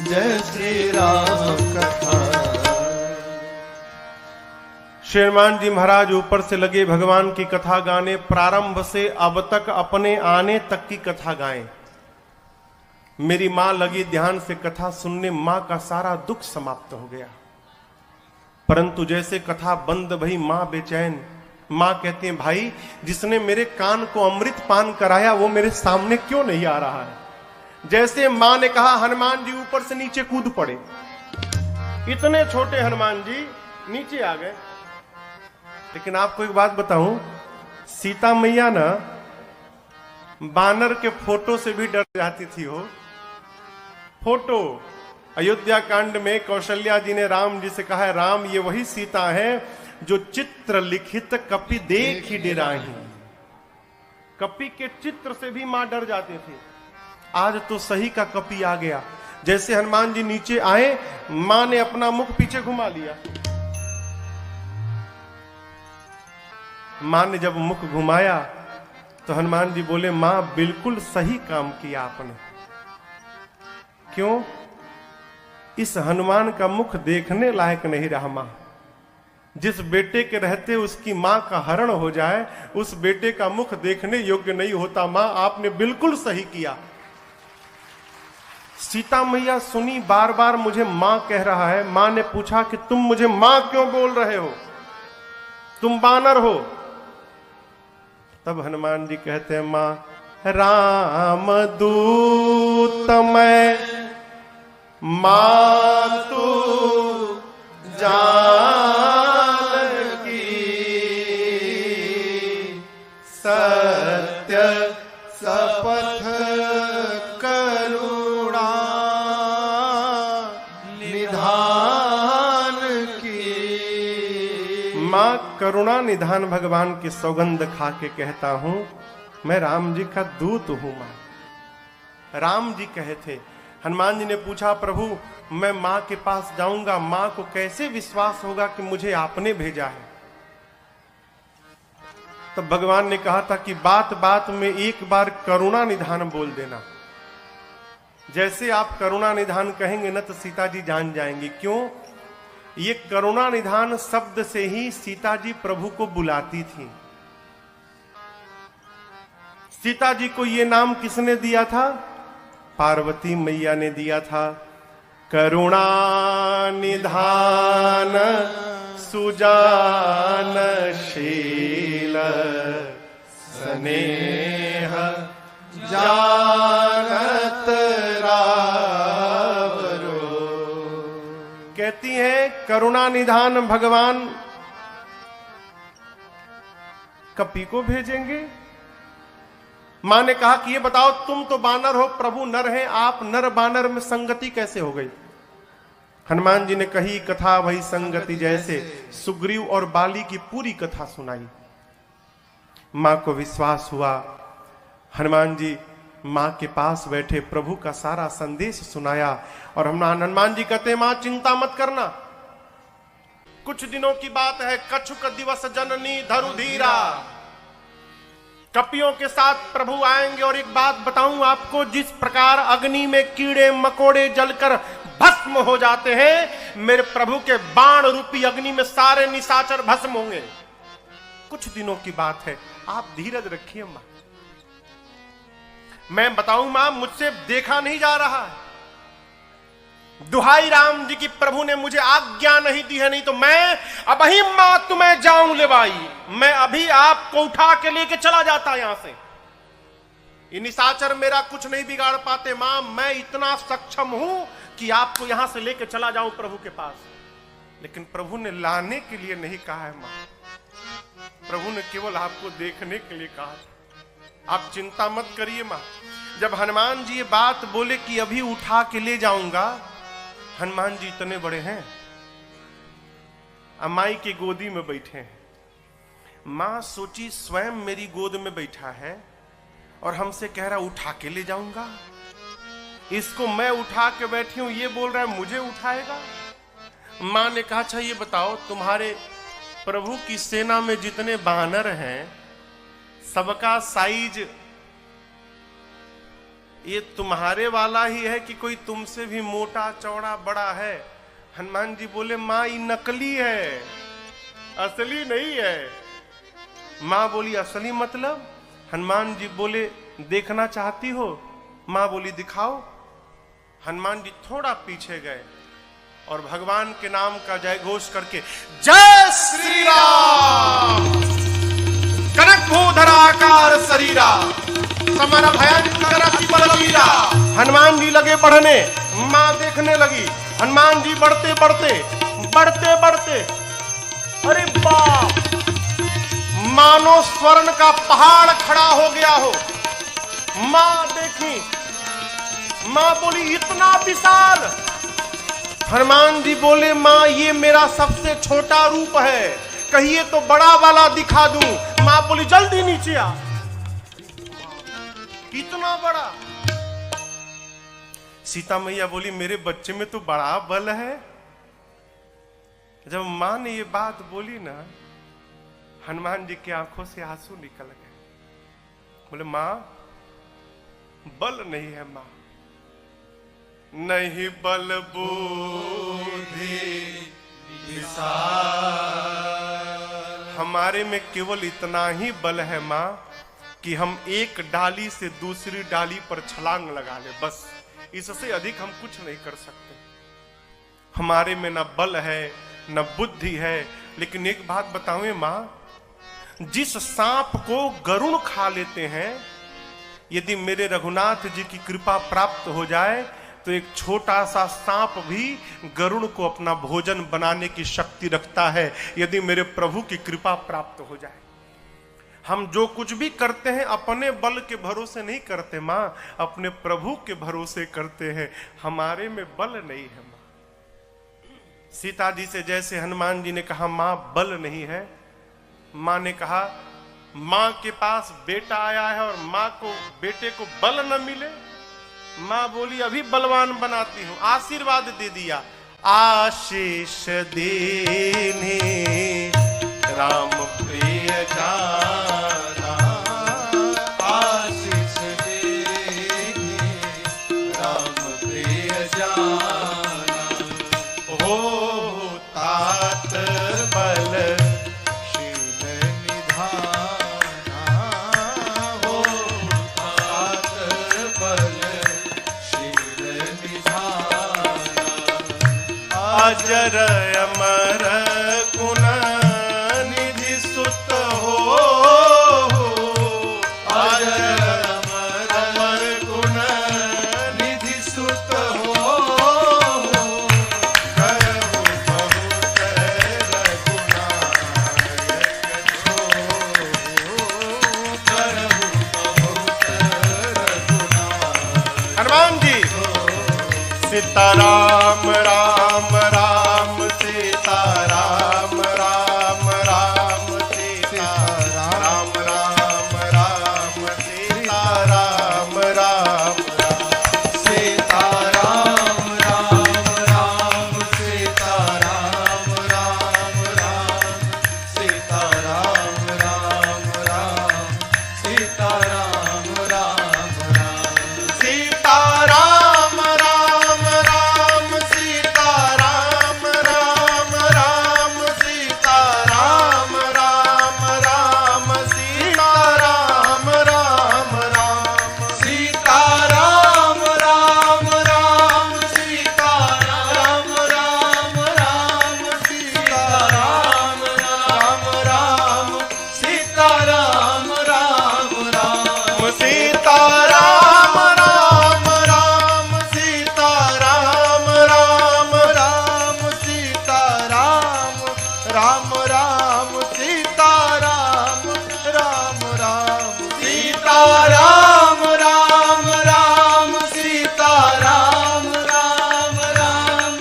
जय श्री राम कथा। श्रीमान जी महाराज ऊपर से लगे भगवान की कथा गाने, प्रारंभ से अब तक अपने आने तक की कथा गाएं। मेरी मां लगी ध्यान से कथा सुनने, मां का सारा दुख समाप्त हो गया। परंतु जैसे कथा बंद भई मां बेचैन। मां कहते हैं भाई जिसने मेरे कान को अमृत पान कराया वो मेरे सामने क्यों नहीं आ रहा है। जैसे मां ने कहा हनुमान जी ऊपर से नीचे कूद पड़े। इतने छोटे हनुमान जी नीचे आ गए। लेकिन आपको एक बात बताऊं, सीता मैया ना बानर के फोटो से भी डर जाती थी। हो फोटो अयोध्या कांड में कौशल्या जी ने राम जी से कहा है, राम ये वही सीता है जो चित्र लिखित कपि देख ही डेराही। कपि के चित्र से भी मां डर जाती थी। आज तो सही का कपि आ गया। जैसे हनुमान जी नीचे आए, मां ने अपना मुख पीछे घुमा लिया। मां ने जब मुख घुमाया तो हनुमान जी बोले, मां बिल्कुल सही काम किया आपने। क्यों? इस हनुमान का मुख देखने लायक नहीं रहा। मां जिस बेटे के रहते उसकी मां का हरण हो जाए, उस बेटे का मुख देखने योग्य नहीं होता। मां आपने बिल्कुल सही किया। सीता मैया सुनी, बार बार मुझे मां कह रहा है। मां ने पूछा कि तुम मुझे मां क्यों बोल रहे हो, तुम बानर हो। तब हनुमान जी कहते हैं, मां राम दूत मैं मातु जानकी, सत्य सपथ करुणा निधान की। मां करुणा निधान भगवान की सौगंध खा के कहता हूं, मैं राम जी का दूत हूं। मां राम जी कहे थे। हनुमान जी ने पूछा, प्रभु मैं मां के पास जाऊंगा, मां को कैसे विश्वास होगा कि मुझे आपने भेजा है। तब भगवान ने कहा था कि बात बात में एक बार करुणा निधान बोल देना। जैसे आप करुणा निधान कहेंगे ना तो सीता जी जान जाएंगी। क्यों? ये करुणा निधान शब्द से ही सीता जी प्रभु को बुलाती थी। सीता जी को ये नाम किसने दिया था? पार्वती मैया ने दिया था। करुणा निधान सुजानशील स्नेह जानत रावरो। कहती हैं करुणा निधान भगवान कपि को भेजेंगे। मां ने कहा कि ये बताओ, तुम तो बानर हो, प्रभु नर हैं, आप नर बानर में संगति कैसे हो गई? हनुमान जी ने कही कथा वही संगति जैसे। सुग्रीव और बाली की पूरी कथा सुनाई। मां को विश्वास हुआ। हनुमान जी मां के पास बैठे प्रभु का सारा संदेश सुनाया। और हनुमान जी कहते हैं, मां चिंता मत करना, कुछ दिनों की बात है। कछुक दिवस जननी धरु धीरा, कपियों के साथ प्रभु आएंगे। और एक बात बताऊं आपको, जिस प्रकार अग्नि में कीड़े मकोड़े जलकर भस्म हो जाते हैं, मेरे प्रभु के बाण रूपी अग्नि में सारे निशाचर भस्म होंगे। कुछ दिनों की बात है, आप धीरज रखिए मां। मैं बताऊं मां, मुझसे देखा नहीं जा रहा है। दुहाई राम जी की, प्रभु ने मुझे आज्ञा नहीं दी है, नहीं तो मैं अभी मां तुम्हें जाऊं ले भाई, मैं अभी आपको उठा के लेके चला जाता यहां से। ये निशाचर मेरा कुछ नहीं बिगाड़ पाते मां, मैं इतना सक्षम हूं कि आपको यहां से लेके चला जाऊं प्रभु के पास। लेकिन प्रभु ने लाने के लिए नहीं कहा है मां, प्रभु ने केवल आपको देखने के लिए कहा। आप चिंता मत करिए मां। जब हनुमान जी ये बात बोले कि अभी उठा के ले जाऊंगा, हनुमान जी इतने बड़े हैं, अमाई की गोदी में बैठे हैं। मां सोची स्वयं मेरी गोद में बैठा है और हमसे कह रहा उठा के ले जाऊंगा, इसको मैं उठा के बैठी हूं, ये बोल रहा है मुझे उठाएगा। मां ने कहा अच्छा ये बताओ, तुम्हारे प्रभु की सेना में जितने बानर हैं सबका साइज ये तुम्हारे वाला ही है कि कोई तुमसे भी मोटा चौड़ा बड़ा है? हनुमान जी बोले मां ये नकली है, असली नहीं है। मां बोली असली मतलब? हनुमान जी बोले देखना चाहती हो? मां बोली दिखाओ। हनुमान जी थोड़ा पीछे गए और भगवान के नाम का जय घोष करके जय श्री राम, कनक भूधराकार शरीरा, समर भयंकर अति बलवीरा। हनुमान जी लगे बढ़ने, मां देखने लगी। हनुमान जी बढ़ते बढ़ते बढ़ते बढ़ते, अरे बाप, मानो स्वर्ण का पहाड़ खड़ा हो गया हो। मां देखी, मां बोली इतना विशाल। हनुमान जी बोले मां ये मेरा सबसे छोटा रूप है, कहिए तो बड़ा वाला दिखा दूं। मां बोली जल्दी नीचे आ। इतना बड़ा। सीता मैया बोली मेरे बच्चे में तो बड़ा बल है। जब मां ने ये बात बोली ना, हनुमान जी की आंखों से आंसू निकल गए। बोले मां बल नहीं है, मां नहीं बल बुद्धि विशाल, हमारे में केवल इतना ही बल है मां कि हम एक डाली से दूसरी डाली पर छलांग लगा ले, बस इससे अधिक हम कुछ नहीं कर सकते। हमारे में न बल है न बुद्धि है। लेकिन एक बात बताऊं मां, जिस सांप को गरुड़ खा लेते हैं, यदि मेरे रघुनाथ जी की कृपा प्राप्त हो जाए तो एक छोटा सा सांप भी गरुड़ को अपना भोजन बनाने की शक्ति रखता है, यदि मेरे प्रभु की कृपा प्राप्त हो जाए। हम जो कुछ भी करते हैं अपने बल के भरोसे नहीं करते मां, अपने प्रभु के भरोसे करते हैं। हमारे में बल नहीं है मां। सीता जी से जैसे हनुमान जी ने कहा मां बल नहीं है, मां ने कहा मां के पास बेटा आया है और मां को बेटे को बल न मिले। मां बोली अभी बलवान बनाती हूं, आशीर्वाद दे दिया। आशीष देने राम प्रिय जाना, आशीष देने राम प्रिय जाना, हो तात बल शील निधाना, हो तात बल शील निधाना, अजर अमर गुण निधि सुत हो, अजर अमर गुण निधि सुत हो, करहु बहुत रघुनायक छो, करहु बहुत रघुनायक। हनुमान जी सीताराम राम राम सीताराम राम राम सीताराम राम राम सीताराम राम सीताराम राम राम सीताराम राम राम सीताराम राम राम सीताराम राम राम सीताराम राम राम सीताराम राम राम सीताराम राम राम सीताराम राम राम सीताराम राम राम सीताराम राम राम सीताराम राम राम सीताराम राम राम सीताराम राम राम सीताराम राम राम सीताराम राम राम सीताराम राम राम सीताराम राम राम सीताराम राम राम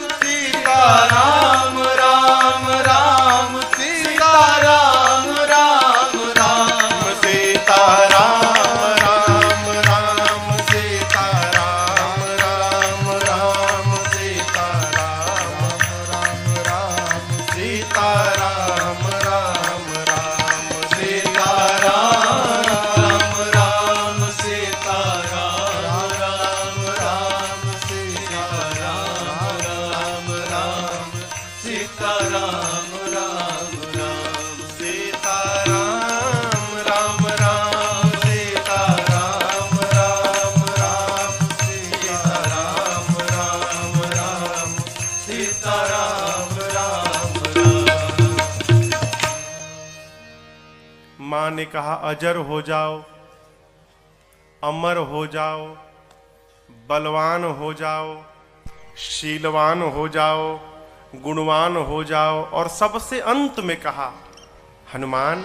राम राम राम सीता राम राम सीता राम राम राम सीता राम राम राम सीता राम राम राम सीता राम राम राम सीता राम राम राम सीता राम राम राम सीता राम राम मां ने कहा अजर हो जाओ, अमर हो जाओ, बलवान हो जाओ, शीलवान हो जाओ, गुणवान हो जाओ, और सबसे अंत में कहा हनुमान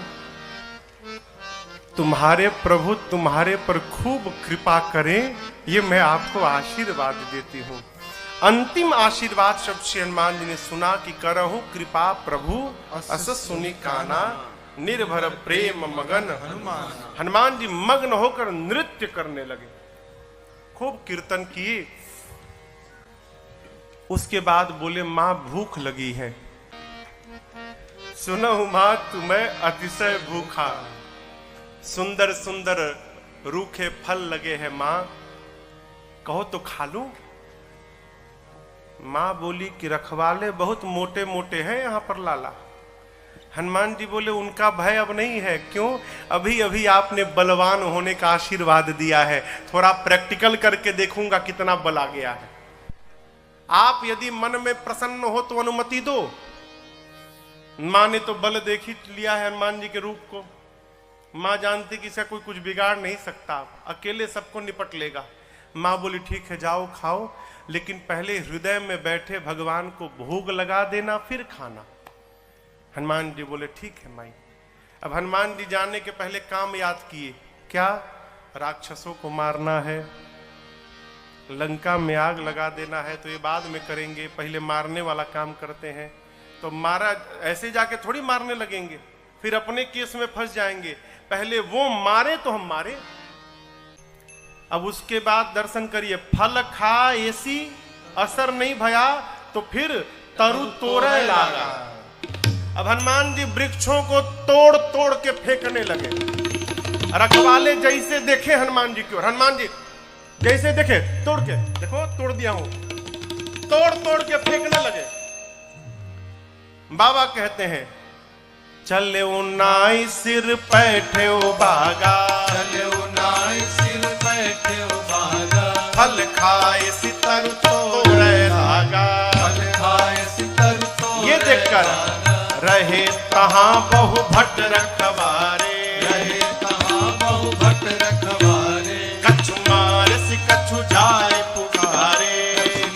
तुम्हारे प्रभु तुम्हारे पर खूब कृपा करें, ये मैं आपको आशीर्वाद देती हूं। अंतिम आशीर्वाद शब्द श्री हनुमान जी ने सुना कि करहु कृपा प्रभु अस सुनि काना, निर्भर प्रेम मगन हनुमान। हनुमान जी मग्न होकर नृत्य करने लगे, खूब कीर्तन किए। उसके बाद बोले मां भूख लगी है। सुनहु मां तुम्हें अतिशय भूखा, सुंदर सुंदर रूखे फल लगे हैं मां, कहो तो खा लूं। मां बोली कि रखवाले बहुत मोटे मोटे हैं यहां पर लाला। हनुमान जी बोले उनका भय अब नहीं है। क्यों? अभी अभी आपने बलवान होने का आशीर्वाद दिया है, थोड़ा प्रैक्टिकल करके देखूंगा कितना बल आ गया है। आप यदि मन में प्रसन्न हो तो अनुमति दो। मां ने तो बल देख ही लिया है हनुमान जी के रूप को। मां जानती कि इसे कोई कुछ बिगाड़ नहीं सकता, अकेले सबको निपट लेगा। मां बोली ठीक है जाओ खाओ, लेकिन पहले हृदय में बैठे भगवान को भोग लगा देना फिर खाना। हनुमान जी बोले ठीक है माई। अब हनुमान जी जाने के पहले काम याद किए। क्या? राक्षसों को मारना है, लंका में आग लगा देना है, तो ये बाद में करेंगे, पहले मारने वाला काम करते हैं। तो मारा ऐसे जाके थोड़ी मारने लगेंगे, फिर अपने केस में फंस जाएंगे। पहले वो मारे तो हम मारे। अब उसके बाद दर्शन करिए, फल खा ऐसी असर नहीं भया तो फिर तरु तोड़े लागा। अब हनुमान जी वृक्षों को तोड़ तोड़ के फेंकने लगे। रखवाले जैसे देखे हनुमान जी की ओर, हनुमान जी जैसे देखे तोड़ के, देखो तोड़ दिया हूं, तोड़ तोड़ के फेंकने लगे। बाबा कहते हैं चले उनाई सिर बैठे बागा, चले उनाई सिर बैठे बागा, फल खाए सितर तोड़े लागा, फल खाए सितर तोड़े ये देखकर रहे तहां बहु भट्ट रखवारे, रहे तहां बहु भट्ट रखवारे, कछु मार सि कछु जाए पुकारे,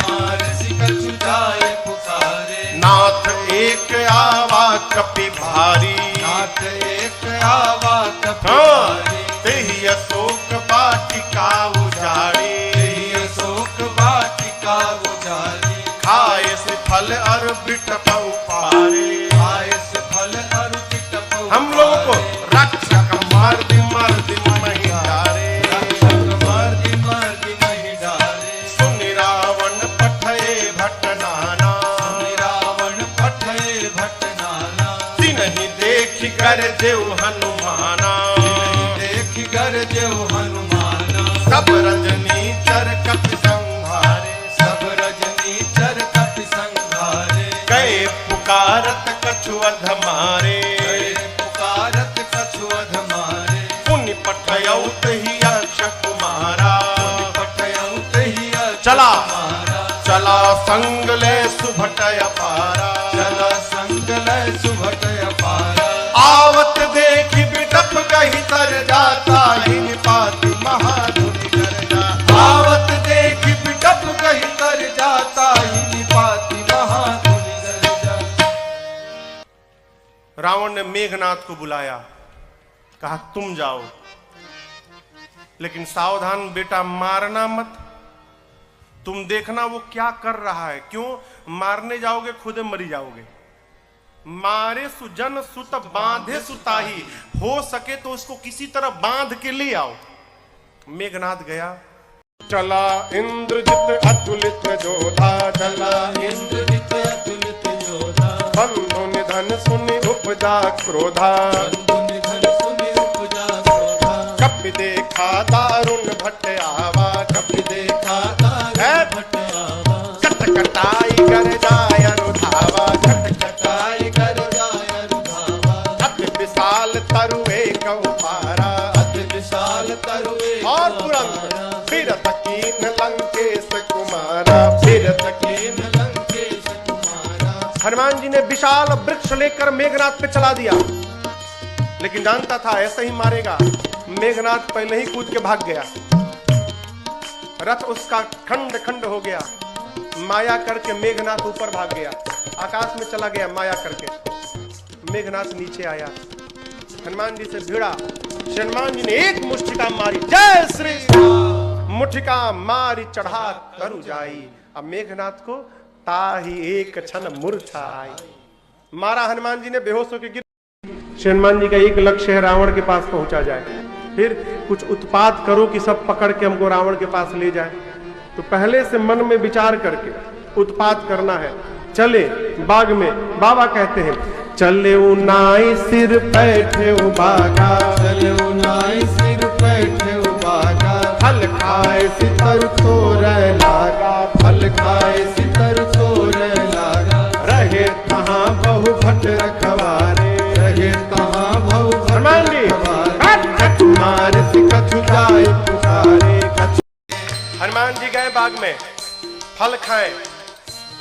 मार सि कछु जाए पुकारे, नाथ एक आवा कपि भारी, नाथ एक आवा कपि भारी, तेहि अशोक वाटिका उजाड़ी, तेहि अशोक वाटिका उजाड़ी, खाए से फल और बिटप उपारे, खाए से फल और बिटप उपारे। हम लोगों को रक्षक मर्द मर्द नहीं डारे, रक्षक मर्द मर्द नहीं डारे, सुनि रावण पठये भट्ट नाना, सुनि रावण पठये भट्ट नाना, तिन्हि देख कर देव हनुमाना, देख कर देव हनुमाना, सब रजनी चर कपि संहारे, सब रजनी चर कपि संहारे, गए पुकारत कछु अध मारे, गए पुकारत कछु अध मारे, पुनि पठयौ तहि यक्ष कुमारा, पुनि पठयौ तहि यक्ष चला कुमारा, चला संग ले सुभटय पारा, चला संग लय सुभटय पारा, आवत देखि बिटप कहि तर जाता, हिन पाति महाधुनि कर जा, आवत देखि बिटप कहि तर जाता, हिनि पाति महाधुनि कर जा। रावण ने मेघनाथ को बुलाया, कहा तुम जाओ, लेकिन सावधान बेटा, मारना मत। तुम देखना वो क्या कर रहा है। क्यों? मारने जाओगे खुद मरी जाओगे। मारे सुजन सुत बांधे सुताही, हो सके तो उसको किसी तरह बांध के ले आओ। मेघनाथ गया, चला इंद्रजित अतुलित जोधा, चला इंद्रजित अतुलित योधा, बंधु निधन सुनि उपज उपजा क्रोधा, कपि देखा दारुण भट्ट आवा, कपि देखा भट्ट आवा, कटकटाई कर जाय रुधावा, कटकटाई कर जाय रुधावा, अति विशाल तरुए कहु पारा, अति विशाल तरुए और तुरंत फिरत कीन लंकेश कुमारा, फिरत कीन लंकेश कुमारा। हनुमान जी ने विशाल वृक्ष लेकर मेघनाथ पे चला दिया, लेकिन जानता था ऐसे ही मारेगा। मेघनाथ पहले ही कूद के भाग गया, रथ उसका खंड खंड हो गया। माया करके मेघनाथ ऊपर भाग गया, आकाश में चला गया माया करके। मेघनाथ नीचे आया, हनुमान जी से भिड़ा। हनुमान जी ने एक मुष्टिका मारी, जय श्री राम, मुठिका मारी चढ़ा तरु जाई। अब मेघनाथ को ताही एक क्षण मूर्छा आई, मारा। हनुमान जी ने बेहोश होकर गिर। हनुमान जी का एक लक्ष्य है रावण के पास पहुंचा जाए, फिर कुछ उत्पात करो कि सब पकड़ के हमको रावण के पास ले जाए। तो पहले से मन में विचार करके उत्पात करना है। चले बाग में, बाबा कहते हैं चले नाई सिर बैठे बागा, चले नाई सिर बैठे बागा, फल खाए सितर तोरे लागा, फल खाए सितर तोरे लागा, रहे कहाँ बहु भट्ट रखवारे, रहे कहाँ बहु भट्ट रखवारे, हनुमान जी गए बाग में, फल खाए।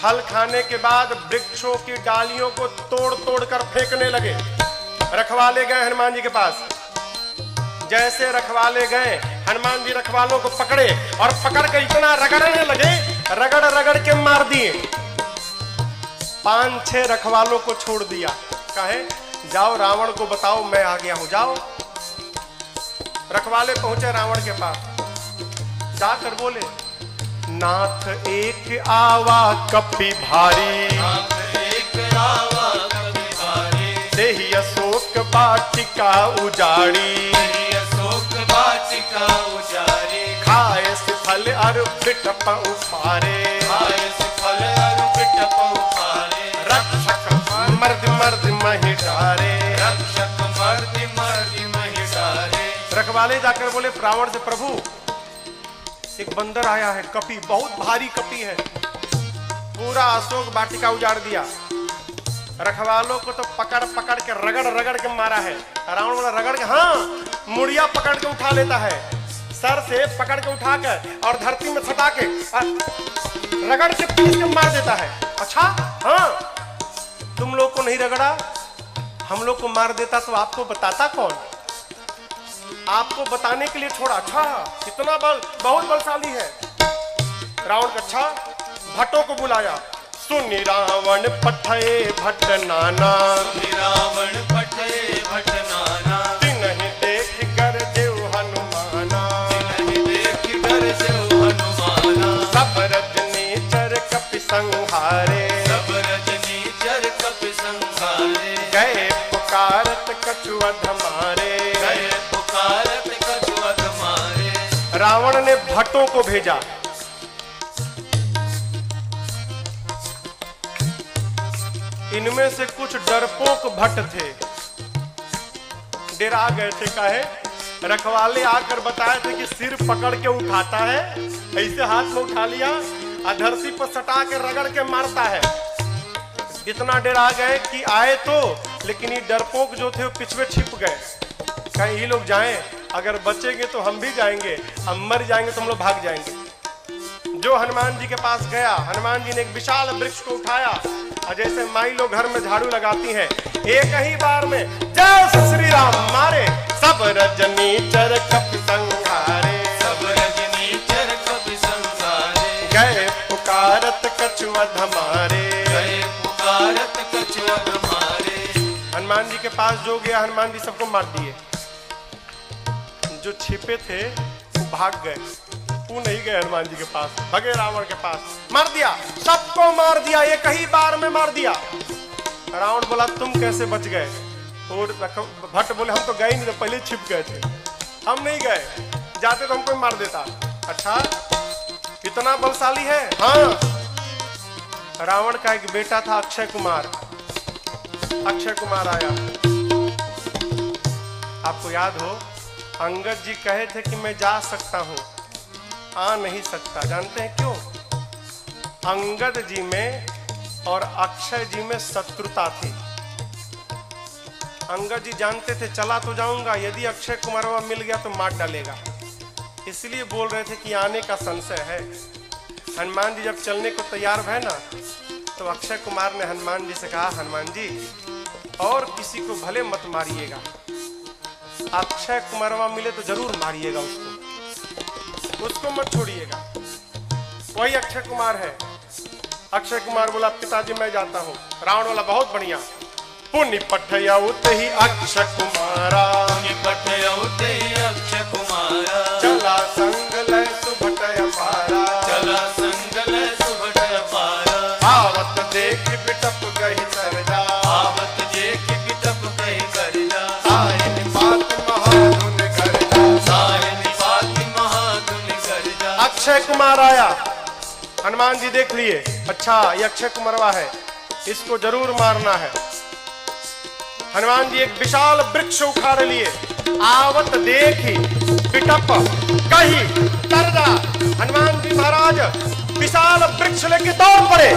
फल खाने के बाद वृक्षों की डालियों को तोड़ तोड़ कर फेंकने लगे। रखवाले गए हनुमान जी के पास। जैसे रखवाले गए, हनुमान जी रखवालों को पकड़े और पकड़ कर इतना रगड़ने लगे, रगड़ रगड़ के मार दिए। 5-6 रखवालों को छोड़ दिया, कहे जाओ रावण को बताओ मैं आ गया हूं, जाओ। रखवाले पहुंचे रावण के पास, जाकर बोले नाथ एक आवा कपि भारी, नाथ एक आवा कपि भारी, देहि अशोक वाटिका उजाड़ी, अशोक वाटिका उजाड़ी, खाए से फल अरु बिटप उफारे, खाए से फल अरु बिटप उफारे, रक्षक मर्द मर्द महि डारे, रक्षक मर्द मर्द महि डारे। रखवाले जाकर बोले रावण से प्रभु एक बंदर आया है, कपि, बहुत भारी कपि है, पूरा अशोक वाटिका उजाड़ दिया। रखवालों को तो पकड़ पकड़ के रगड़ रगड़ के मारा है। रावण बोला रगड़ के, हाँ, मुड़िया पकड़ के उठा लेता है, सर से पकड़ के उठाकर और धरती में सटा के रगड़ के पीस के मार देता है। अच्छा, हाँ, तुम लोग को नहीं रगड़ा, हम लोग को मार देता तो आपको बताता कौन? आपको बताने के लिए छोड़ा। अच्छा, इतना बल, बहुत बलशाली है रावण का। अच्छा, भट्टों को बुलाया, सुनि रावण पठे भट्ट नाना, रावण पठे भट्ट नाना, तिन्हि देख कर देव हनुमाना, तिन्हि देख कर देव हनुमाना, सब रजनी चर कपि संहारे, सब रजनी चर कपि संहारे, गए पुकारत कछुअध मारे, गए पुकारत कछुअध मारे। रावण ने भट्टों को भेजा, इनमें से कुछ डरपोक भट्ट थे, डरा गए थे। काहे? रखवाले आकर बताए थे कि सिर पकड़ के उठाता है, ऐसे हाथ में उठा लिया, धरती पर सटा के रगड़ के मारता है। इतना डरा गए कि आए तो, लेकिन ये डरपोक जो थे वो पिछवे छिप गए। कहीं ये लोग जाएं, अगर बचेंगे तो हम भी जाएंगे, अब मर जाएंगे तो हम लोग भाग जाएंगे। जो हनुमान जी के पास गया, हनुमान जी ने एक विशाल वृक्ष को उठाया और जैसे माई लोग घर में झाड़ू लगाती हैं, एक ही बार में जय श्री राम मारे, सब रजनी चर कपि संहारे, सब रजनी चर कपि संहारे, गए पुकारत कछुअध मारे, गए पुकारत कछुअध मारे। हनुमान जी के पास जो गया, हनुमान जी सबको मार दिए। जो छिपे थे वो भाग गए, वो नहीं गए हनुमान जी के पास, भगे रावण के पास, मार दिया, सबको मार दिया, एक ही बार में मार दिया। रावण बोला तुम कैसे बच गए? और भट्ट बोले हम तो गए नहीं, तो पहले छिप गए थे, हम नहीं गए, जाते तो हमको मार देता। अच्छा, इतना बलशाली है? हाँ। रावण का एक बेटा था अक्षय कुमार, अक्षय कुमार आया। आपको याद हो अंगद जी कहे थे कि मैं जा सकता हूं, आ नहीं सकता। जानते हैं क्यों? अंगद जी में और अक्षय जी में शत्रुता थी। अंगद जी जानते थे चला तो जाऊंगा, यदि अक्षय कुमारवा मिल गया तो मार डालेगा, इसलिए बोल रहे थे कि आने का संशय है। हनुमान जी जब चलने को तैयार भय ना, तो अक्षय कुमार ने हनुमान जी से कहा, हनुमान जी और किसी को भले मत मारिएगा, अक्षय कुमारवा मिले तो जरूर मारिएगा, उसको मत छोड़िएगा। वही अक्षय कुमार है। अक्षय कुमार बोला, पिताजी मैं जाता हूँ। रावण वाला बहुत बढ़िया। पुण्य पठयाउत ही अक्षय कुमारा, पुण्य पठयाउत ही अक्षय कुमारा, चला संग लय सुभट अपारा, चला संग लय सुभट अपारा। आवत देख बिटप गहि सरजा, आवत देख बिटप गहि सरजा। साहिन पात महाधुन गर्जा, साहिन पात महाधुन गर्जा। अक्षय कुमार आया। हनुमान जी देख लिए, अच्छा ये अक्षय कुमारवा है, इसको जरूर मारना है। हनुमान जी एक विशाल वृक्ष उखाड़ लिए। आवत देखी पिटप कही तरजा। हनुमान जी महाराज विशाल वृक्ष लेके दौड़ पड़े।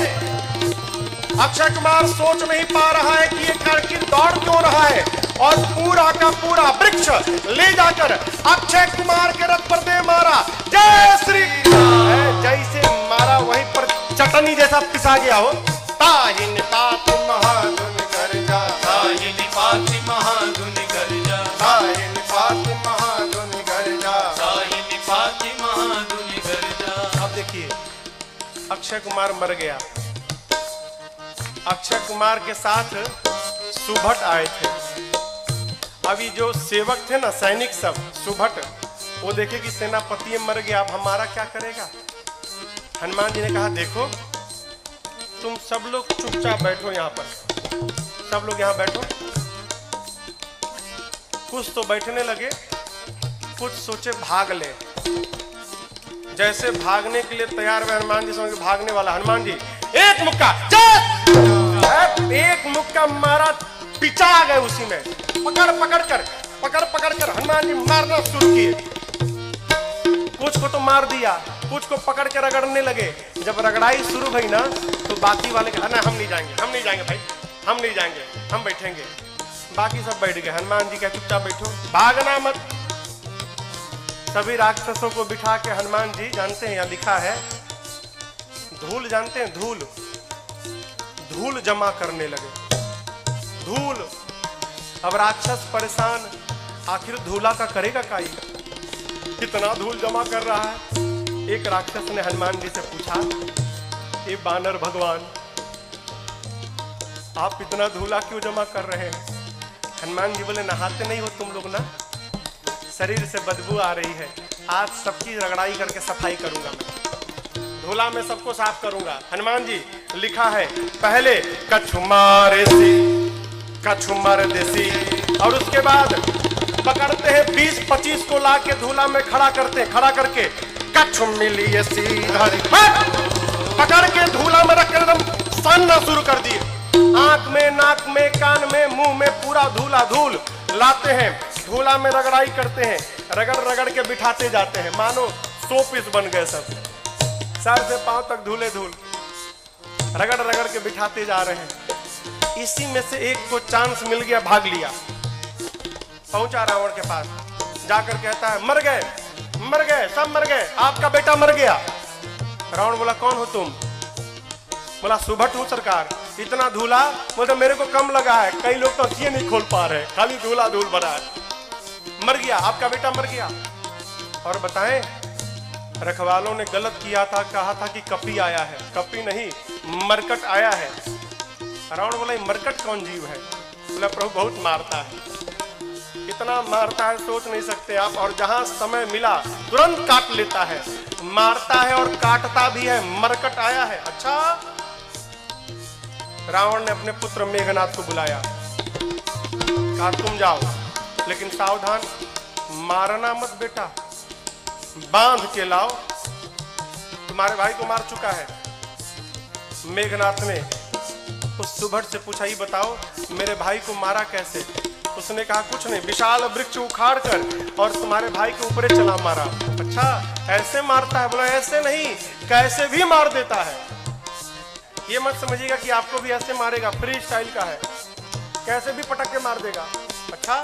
अक्षय कुमार सोच नहीं पा रहा है कि ये करके दौड़ क्यों रहा है, और पूरा का पूरा वृक्ष ले जाकर अक्षय कुमार के रथ पर दे मारा। जय श्री राम। जैसे मारा वहीं पर चटनी जैसा पिसा गया हो। ताहिन पात महाधुन गर्जा, ताहिन पात महाधुन गर्जा, ताहिन पात महाधुन गर्जा, ताहिन पात महाधुन गर्जा। अब देखिए अक्षय कुमार मर गया। अक्षय कुमार के साथ सुभट आए थे। अभी जो सेवक थे ना, सैनिक सब, सुभट, वो देखे कि सेनापति मर गया, अब हमारा क्या करेगा। हनुमान जी ने कहा, देखो तुम सब लोग चुपचाप बैठो यहाँ पर, सब लोग यहाँ बैठो। कुछ तो बैठने लगे, कुछ सोचे भाग ले। जैसे भागने के लिए तैयार हुए हनुमान जी, समझ भागने वाला। हनुमान जी एक मुक्का, एक मुक्का मारा, पिचा गए उसी में। पकड़ कर हनुमान जी मारना शुरू किए। कुछ को तो मार दिया, कुछ को पकड़ के रगड़ने लगे। जब रगड़ाई शुरू हुई ना, तो बाकी वाले कहा, ना हम नहीं जाएंगे भाई, हम नहीं जाएंगे, हम बैठेंगे। बाकी सब बैठ गए। हनुमान जी कहे, चुपचाप बैठो, भागना मत। सभी राक्षसों को बिठा के हनुमान जी, जानते हैं यहाँ लिखा है, धूल, जानते हैं धूल, धूल जमा करने लगे। धूल। अब राक्षस परेशान, आखिर धूला का करेगा काई, कितना धूल जमा कर रहा है। एक राक्षस ने हनुमान जी से पूछा, ये बानर भगवान, आप इतना धूला क्यों जमा कर रहे हैं। हनुमान जी बोले, नहाते नहीं हो तुम लोग ना, शरीर से बदबू आ रही है, आज सबकी रगड़ाई करके सफाई करूंगा मैं, धूला में सबको साफ करूंगा। हनुमान जी लिखा है, पहले कछु मार देसी, और उसके बाद पकड़ते हैं 20-25 को लाके धूला में खड़ा करते हैं, खड़ा करके कछु मिली सीधा पकड़ के धूला में रख कर एकदम सानना शुरू कर दिए। आंख में, नाक में, कान में, मुंह में पूरा धूला धूल लाते हैं, धूला में रगड़ाई करते हैं, रगड़ रगड़ के बिठाते जाते हैं, मानो 100 पीस बन गए सब, सर से पांव तक धूले धूल, रगड़ रगड़ के बिठाते जा रहे हैं। इसी में से एक को चांस मिल गया, भाग लिया, पहुंचा रावण के पास, जाकर कहता है, मर गए, सब मर गए, आपका बेटा मर गया। रावण बोला, कौन हो तुम। बोला, सुभट हूं सरकार। इतना धूला, बोलते मेरे को कम लगा है, कई लोग तो आंखें नहीं खोल पा रहे, खाली धूला धूल भरा है। मर गया, आपका बेटा मर गया। और बताएं, रखवालों ने गलत किया था, कहा था कि कपी आया है, कपी नहीं, मरकट आया है। रावण बोला, मरकट कौन जीव है। बोला, प्रभु बहुत मारता है, इतना मारता है सोच नहीं सकते आप, और जहां समय मिला तुरंत काट लेता है, मारता है और काटता भी है, मरकट आया है। अच्छा। रावण ने अपने पुत्र मेघनाथ को बुलाया, कहा तुम जाओ, लेकिन सावधान, मारना मत बेटा, बांध के लाओ, तुम्हारे भाई को मार चुका है। मेघनाथ ने उस सुभट से पूछा, ये बताओ मेरे भाई को मारा कैसे? उसने कहा कुछ नहीं, विशाल वृक्ष उखाड़ कर और तुम्हारे भाई के ऊपर चला मारा। अच्छा ऐसे मारता है? बोला ऐसे नहीं, कैसे भी मार देता है। ये मत समझिएगा कि आपको भी ऐसे मारेगा, फ्री स्टाइल का है, कैसे भी पटक के मार देगा। अच्छा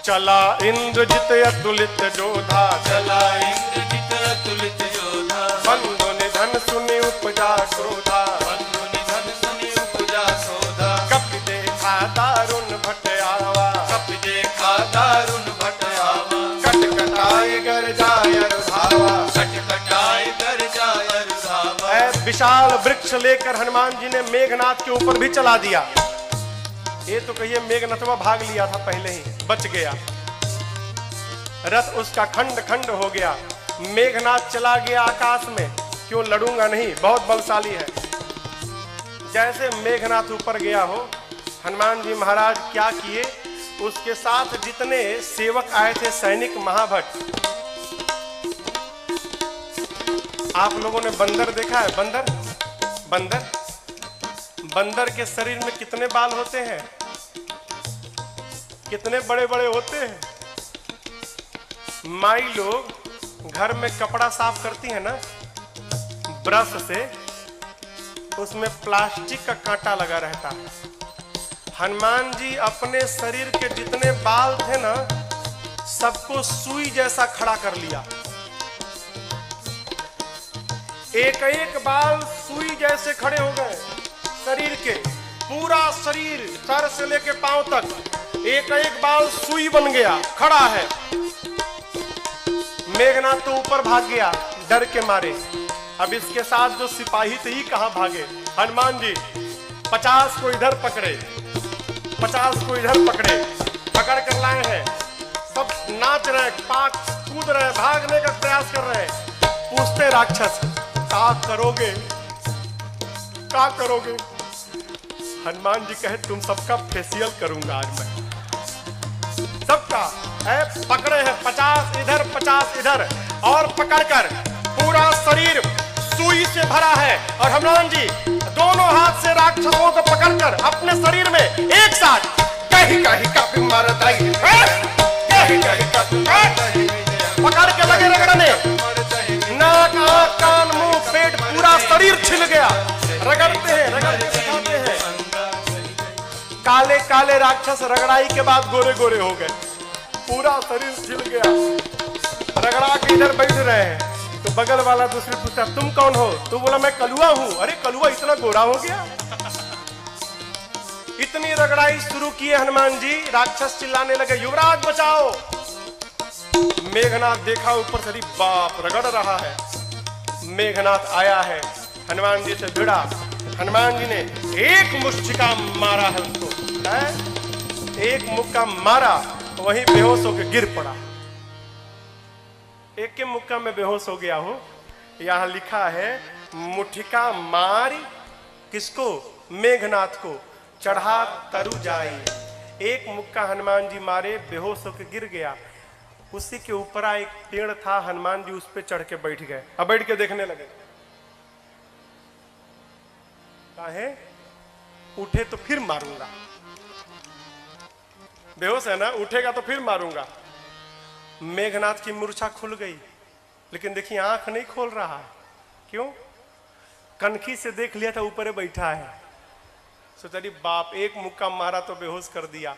चला इंद्रजित अतुलित जोधा, चला इंद्रजित अतुलित योधा, बंधु निधन सुनि उपजा क्रोधा, बंधु निधन सुनि उपजा क्रोधा, कपि देखा दारुण भट आवा, कपि देखा दारुण भट आवा, कटकटाई गर जाय रुधावा। कटकटाई कर जाय रुधावा। ऐ विशाल वृक्ष लेकर हनुमान जी ने मेघनाथ के ऊपर भी चला दिया। ये तो कहिए मेघनाथवा भाग लिया था पहले ही, बच गया। रथ उसका खंड खंड हो गया। मेघनाथ चला गया आकाश में, क्यों लड़ूंगा नहीं, बहुत बलशाली है। जैसे मेघनाथ ऊपर गया हो, हनुमान जी महाराज क्या किए, उसके साथ जितने सेवक आए थे सैनिक महाभट। आप लोगों ने बंदर देखा है? बंदर बंदर बंदर के शरीर में कितने बाल होते हैं, कितने बड़े बड़े होते हैं। माई लोग घर में कपड़ा साफ करती है ना ब्रश से, उसमें प्लास्टिक का कांटा लगा रहता है। हनुमान जी अपने शरीर के जितने बाल थे ना, सबको सुई जैसा खड़ा कर लिया। एक एक बाल सुई जैसे खड़े हो गए शरीर के, पूरा शरीर सर से लेके पांव तक एक एक बाल सुई बन गया, खड़ा है। मेघनाथ तो ऊपर भाग गया डर के मारे। अब इसके साथ जो सिपाही थे ही कहां भागे। हनुमान जी 50 को इधर पकड़े, 50 को इधर पकड़े, पकड़ कर लाए हैं। सब नाच रहे हैं, पाक कूद रहे हैं, भागने का प्रयास कर रहे हैं। पूछते राक्षस क्या करोगे, क्या करोगे? हनुमान जी कहे तुम सबका फेशियल करूंगा आज मैं, सबका। पकड़े हैं 50 इधर 50 इधर, और पकड़कर पूरा शरीर सुई से भरा है। और हनुमान जी दोनों हाथ से राक्षसों को पकड़कर अपने शरीर में एक साथ कहीं कहीं कभी मर दई, कहीं कहीं कभी पकड़ के लगे रगड़ने। नाक आंख कान मुंह पेट पूरा शरीर छिल गया। रगड़ते हैं, रगड़ते दिखाते हैं। काले काले राक्षस रगड़ाई के बाद गोरे गोरे हो गए, पूरा शरीर छिल गया। रगड़ा के इधर बैठ रहे हैं तो बगल वाला दूसरे पूछता तुम कौन हो? तो बोला मैं कलुआ हूं। अरे कलुआ इतना गोरा हो गया? इतनी रगड़ाई शुरू किए हनुमान जी, राक्षस चिल्लाने लगे युवराज बचाओ। मेघनाथ देखा ऊपर से, बाप रगड़ रहा है। मेघनाथ आया है, हनुमान जी से भिड़ा। हनुमान जी ने एक मुष्टिका मारा है उसको, एक मुक्का मारा, वहीं बेहोश होकर गिर पड़ा। एक के मुक्का में बेहोश हो गया हो। यहां लिखा है मुठिका मारी किसको? मेघनाथ को, चढ़ा तरु जाई। एक मुक्का हनुमान जी मारे, बेहोश होकर गिर गया। उसी के ऊपर एक पेड़ था, हनुमान जी उस पे चढ़ के बैठ गए। अब बैठ के देखने लगे, काहे? उठे तो फिर मारूंगा, बेहोश है ना, उठेगा तो फिर मारूंगा। मेघनाथ की मूर्छा खुल गई, लेकिन देखिए आंख नहीं खोल रहा है। क्यों? कनखी से देख लिया था ऊपर बैठा है। सोचा बाप, एक मुक्का मारा तो बेहोश कर दिया,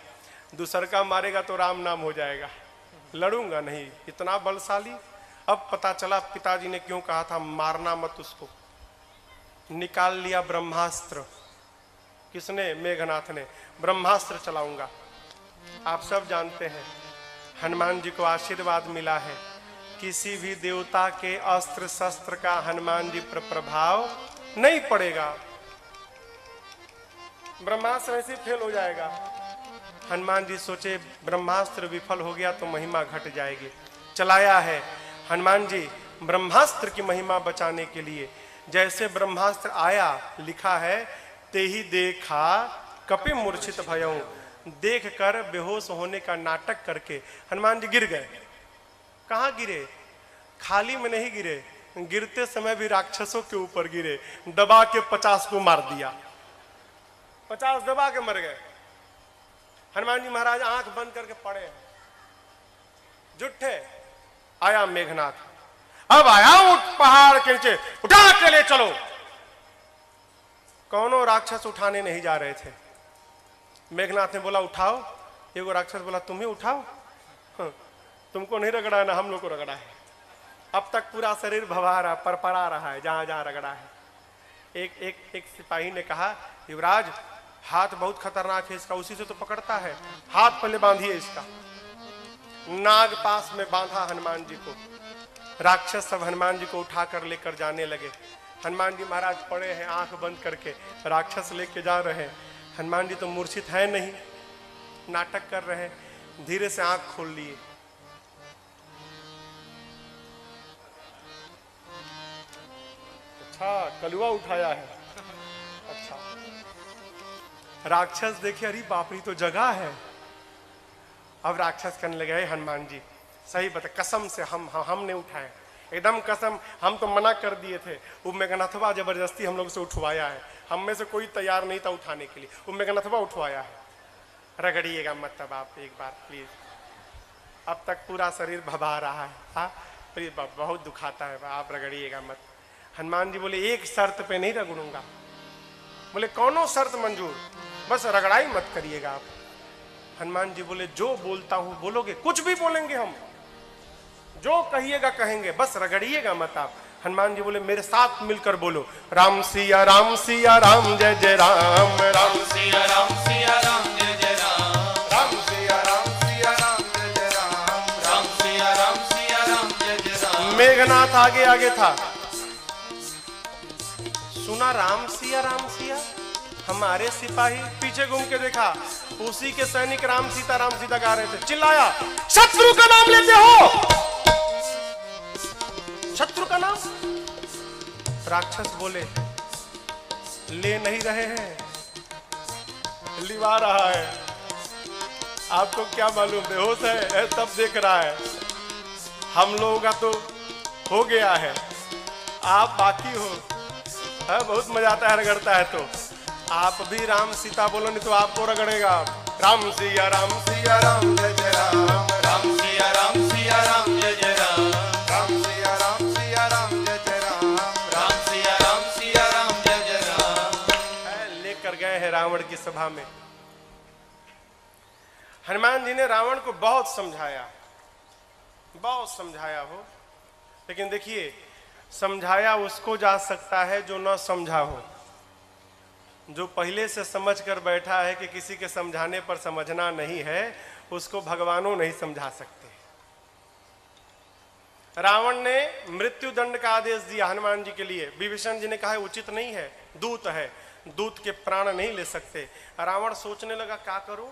दूसर का मारेगा तो राम नाम हो जाएगा, लड़ूंगा नहीं, इतना बलशाली। अब पता चला पिताजी ने क्यों कहा था मारना मत उसको। निकाल लिया ब्रह्मास्त्र। किसने? मेघनाथ ने। ब्रह्मास्त्र चलाऊंगा। आप सब जानते हैं हनुमान जी को आशीर्वाद मिला है, किसी भी देवता के अस्त्र शस्त्र का हनुमान जी पर प्रभाव नहीं पड़ेगा, ब्रह्मास्त्र ऐसे फेल हो जाएगा। हनुमान जी सोचे ब्रह्मास्त्र विफल हो गया तो महिमा घट जाएगी। चलाया है हनुमान जी ब्रह्मास्त्र की महिमा बचाने के लिए। जैसे ब्रह्मास्त्र आया, लिखा है ते ही देखा कपि मूर्छित भयऊ, देख कर बेहोश होने का नाटक करके हनुमान जी गिर गए। कहाँ गिरे? खाली में नहीं गिरे, गिरते समय भी राक्षसों के ऊपर गिरे, दबा के 50 को मार दिया। 50 दबा के मर गए। हनुमान जी महाराज आंख बंद करके पड़े हैं, जुट्ठे। आया मेघनाथ, अब आया उठ पहाड़ के नीचे, उठा के ले चलो। कौनों राक्षस उठाने नहीं जा रहे थे। मेघनाथ ने बोला उठाओ। एगो राक्षस बोला तुम ही उठाओ। तुमको नहीं रगड़ा है ना, हम लोग को रगड़ा है। अब तक पूरा शरीर भवा रहा, परपरा रहा है जहां जहां रगड़ा है। एक सिपाही ने कहा युवराज हाथ बहुत खतरनाक है इसका, उसी से तो पकड़ता है, हाथ पहले बांधिए इसका। नाग पास में बांधा हनुमान जी को। राक्षस सब हनुमान जी को उठाकर लेकर जाने लगे। हनुमान जी महाराज पड़े हैं आंख बंद करके, राक्षस लेके जा रहे हैं। हनुमान जी तो मूर्छित है नहीं, नाटक कर रहे हैं। धीरे से आंख खोल लिए। अच्छा कलुआ उठाया है। अच्छा राक्षस देखे, अरे बापरी तो जगह है। अब राक्षस कहने लगे हनुमान जी सही बता, कसम से हमने उठाए, एकदम कसम, हम तो मना कर दिए थे। वो मेघनाथवा जबरदस्ती हम लोग से उठवाया है, हम में से कोई तैयार नहीं था उठाने के लिए, वो मेघनाथवा उठवाया है। रगड़िएगा मत तब आप एक बार प्लीज। अब तक पूरा शरीर भभा रहा है, हाँ प्लीज बहुत दुखाता है, आप रगड़िएगा मत। हनुमान जी बोले एक शर्त पे नहीं रगड़ूंगा। बोले कौनो शर्त मंजूर, बस रगड़ाई मत करिएगा आप। हनुमान जी बोले जो बोलता हूं बोलोगे, कुछ भी बोलेंगे हम, जो कहिएगा कहेंगे, बस रगड़िएगा मत आप। हनुमान जी बोले मेरे साथ मिलकर बोलो राम सिया राम जय जय राम, राम सिया राम जय जय राम, राम सिया राम जय जय राम, राम सिया राम जय जय राम। मेघनाथ आगे आगे था, सुना राम सिया, हमारे सिपाही पीछे घूम के देखा, उसी के सैनिक राम सीता गा रहे थे। चिल्लाया शत्रु का नाम लेते हो, शत्रु का नाम। राक्षस बोले ले नहीं रहे हैं, लिवा रहा है। आपको क्या मालूम, बेहोश है तब देख रहा है। हम लोगों का तो हो गया है, आप बाकी हो। बहुत मजा आता है रगड़ता है तो। आप भी राम सीता बोलो नहीं तो आपको रगड़ेगा। राम सिया राम जय जय राम, राम सिया राम जय जय राम, राम सिया राम जय जय राम, राम सिया राम जय जय राम। लेकर गए हैं रावण की सभा में। हनुमान जी ने रावण को बहुत समझाया हो, लेकिन देखिए समझाया उसको जा सकता है जो न समझा हो। जो पहले से समझ कर बैठा है कि किसी के समझाने पर समझना नहीं है, उसको भगवानों नहीं समझा सकते। रावण ने मृत्यु दंड का आदेश दिया हनुमान जी के लिए। विभीषण जी ने कहा उचित नहीं है, दूत है, दूत के प्राण नहीं ले सकते। रावण सोचने लगा क्या करूं,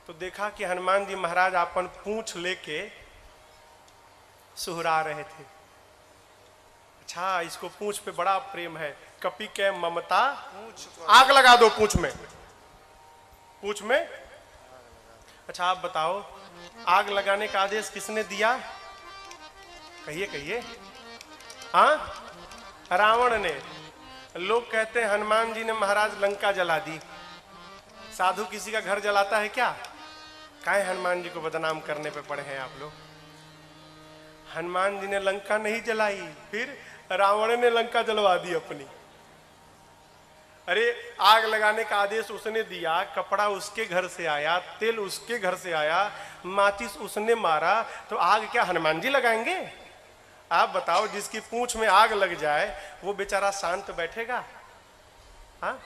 तो देखा कि हनुमान जी महाराज अपन पूंछ लेके सुहरा रहे थे। अच्छा इसको पूंछ पे बड़ा प्रेम है, कपि के ममता आग लगा दो पूंछ में। अच्छा आप बताओ आग लगाने का आदेश किसने दिया, कहिए। हाँ रावण ने। लोग कहते हैं हनुमान जी ने महाराज लंका जला दी। साधु किसी का घर जलाता है क्या? काहे हनुमान जी को बदनाम करने पे पड़े हैं आप लोग। हनुमान जी ने लंका नहीं जलाई, फिर रावण ने लंका जलवा दी अपनी। अरे आग लगाने का आदेश उसने दिया, कपड़ा उसके घर से आया, तेल उसके घर से आया, माचिस उसने मारा, तो आग क्या हनुमान जी लगाएंगे? आप बताओ जिसकी पूंछ में आग लग जाए वो बेचारा शांत बैठेगा? हाँ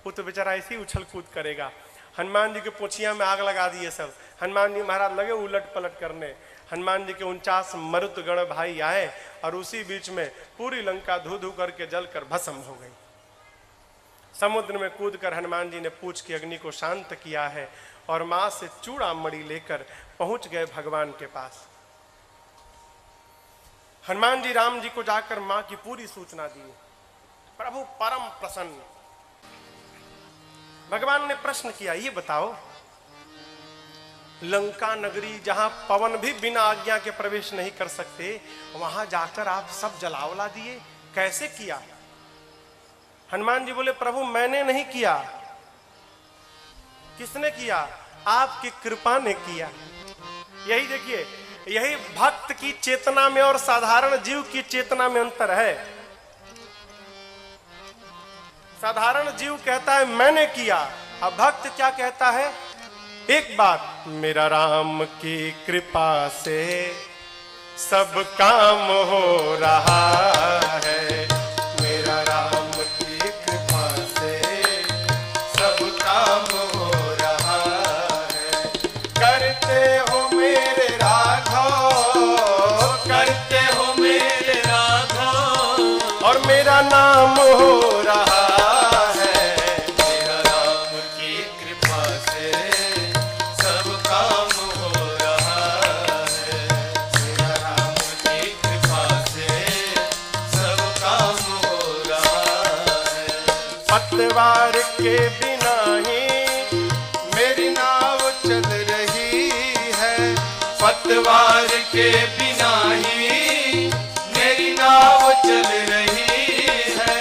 वो तो बेचारा ऐसे ही उछल कूद करेगा। हनुमान जी के पूंछिया में आग लगा दिए सब। हनुमान जी महाराज लगे उलट पलट करने। हनुमान जी के 49 मरुतगण भाई आए और उसी बीच में पूरी लंका धू धू करके जलकर भस्म हो गई। समुद्र में कूदकर हनुमान जी ने पूंछ की अग्नि को शांत किया है और मां से चूड़ा मणि लेकर पहुंच गए भगवान के पास। हनुमान जी राम जी को जाकर मां की पूरी सूचना दी। प्रभु परम प्रसन्न। भगवान ने प्रश्न किया, ये बताओ लंका नगरी जहां पवन भी बिना आज्ञा के प्रवेश नहीं कर सकते, वहां जाकर आप सब जलावला दिए, कैसे किया? हनुमान जी बोले प्रभु मैंने नहीं किया, किसने किया? आपकी कृपा ने किया। यही देखिए, यही भक्त की चेतना में और साधारण जीव की चेतना में अंतर है। साधारण जीव कहता है मैंने किया, अब भक्त क्या कहता है? एक बात, मेरा राम की कृपा से सब काम हो रहा है, मेरा राम की कृपा से सब काम हो रहा है। करते हो मेरे राघव, करते हो मेरे राघव, और मेरा नाम हो रहा है। मेरा राम की कृपा से सब काम हो रहा है, मेरा राम की कृपा से सब काम हो रहा है। पतवार के बिना ही मेरी नाव चल रही है, पतवार के बिना ही मेरी नाव चल रही है।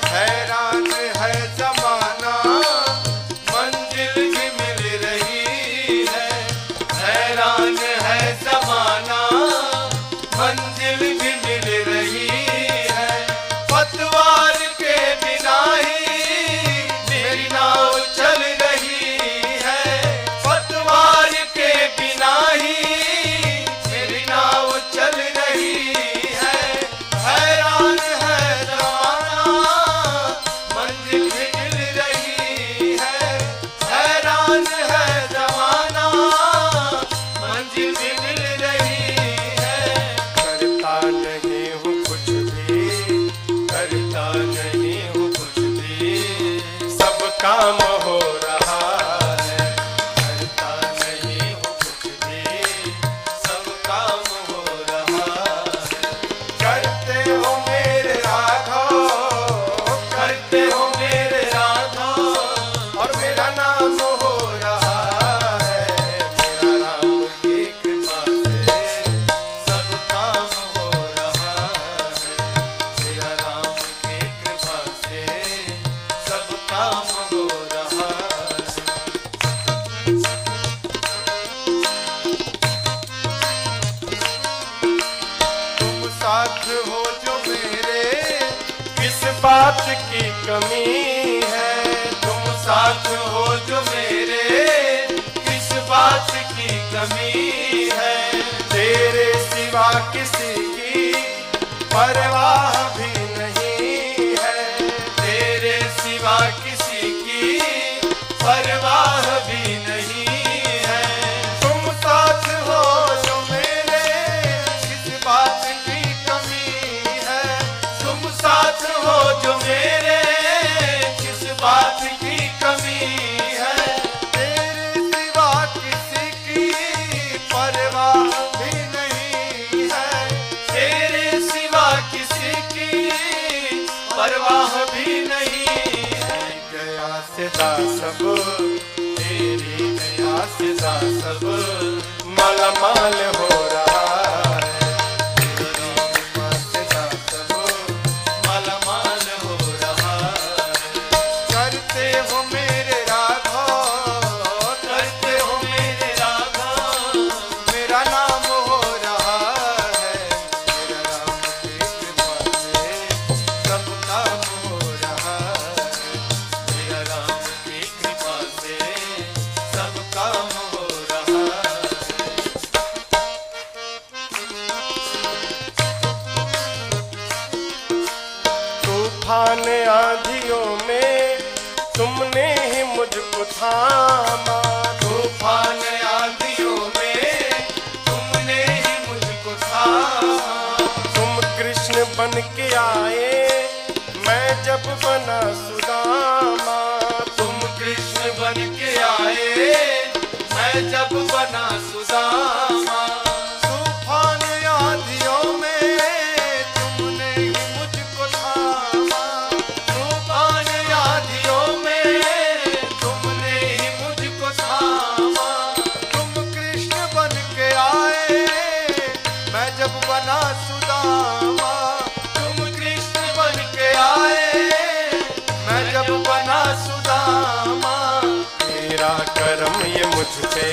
हैरान है जमाना मंजिल भी मिल रही है, हैरान है जमाना मंजिल भी मिल रही है। पतवार के बिना ही मेरी नाव चल रही है, पतवार के बिना ही मेरी नाव चल रही है। हैरान है जमाना मंजिल भी मिल रही है, हैरान है जमाना मंजिल भी मिल रही है। करता नहीं हूँ कुछ भी, करता नहीं हूँ कुछ भी, सब काम हो रहा है। करता नहीं हूँ कुछ भी, सब काम हो रहा है। करते हो मेरे राघव, करते हो मेरे राघव, और मेरा नाम हो रहा है। मेरा राम की कृपा से सब काम हो रहा है, मेरा राम की कृपा से सब काम हो रहा है। तुम साथ हो जो मेरे, किस बात की कमी है? तुम साथ हो जो मेरे, किस बात की कमी है? तेरे सिवा किसी की परवाह भी नहीं है। तेरे सिवा किसी की परवाह भी नहीं है। तुम साथ हो जो मेरे, किस बात की कमी है? तुम साथ हो जो मेरे, किस बात की कमी है? तेरे सिवा किसी की परवाह भी नहीं है। तेरे सिवा किसी की परवाह भी नहीं है। गया सिदा सब, तेरी दया से सब मालामाल हो रहा है। सिदा सब मालामाल हो रहा है। करते हो मेरे राघव, करते हो मेरे राघव, मेरा नाम हो रहा है। मेरा राम की कृपा से सब काम हो रहा है। मेरा राम की कृपा से सब काम हो रहा है। तूफान आंधियों में तुमने ही मुझको थामा। तूफान आंधियों में तुमने ही मुझको थामा। तुम कृष्ण बन के आए, मैं जब बना सुदामा। तुम कृष्ण बन के आए, मैं जब बना सुदामा। तूफान आंधियों में तुमने ही मुझको थामा। तूफान आंधियों में तुमने ही मुझको थामा। तुम कृष्ण बन के आए, मैं जब बना सुदामा। तुम कृष्ण बन के आए, मैं मुझ पे,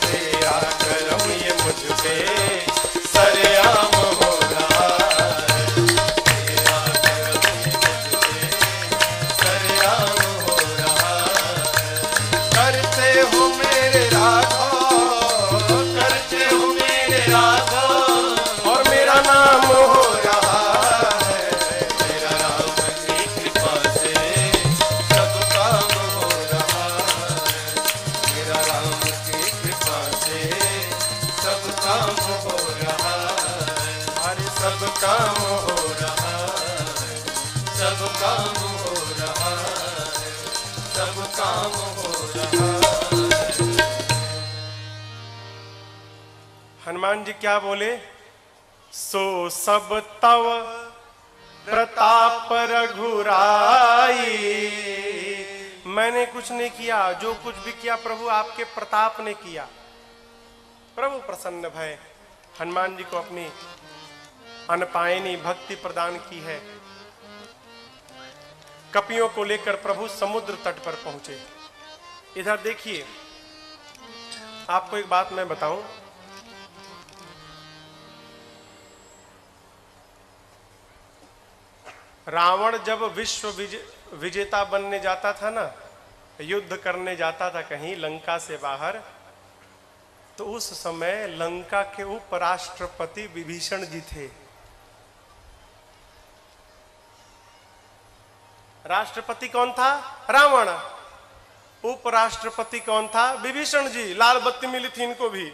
तेरा करम ये मुझ पे सरेआम हो रहा है। तेरा करम ये मुझ पे सरेआम हो रहा है। करते हो मेरे राघव, करते हो मेरे राघव, और मेरा नाम हो रहा है। मेरा राम की कृपा से सब काम हो रहा है। मेरा राम की कृपा से सब काम हो रहा है। अरे सब काम हो रहा है, सब काम हो रहा है, सब काम हो रहा है। हनुमान जी क्या बोले? सो सब तव प्रताप रघुराई। मैंने कुछ नहीं किया, जो कुछ भी किया प्रभु आपके प्रताप ने किया। प्रभु प्रसन्न भय हनुमान जी को अपनी अनपायनी भक्ति प्रदान की है। कपियों को लेकर प्रभु समुद्र तट पर पहुंचे। इधर देखिए, आपको एक बात मैं बताऊं, रावण जब विश्व विजेता बनने जाता था ना, युद्ध करने जाता था कहीं लंका से बाहर, तो उस समय लंका के उपराष्ट्रपति विभीषण जी थे। राष्ट्रपति कौन था? रावण। उपराष्ट्रपति कौन था? विभीषण जी। लाल बत्ती मिली थी इनको भी।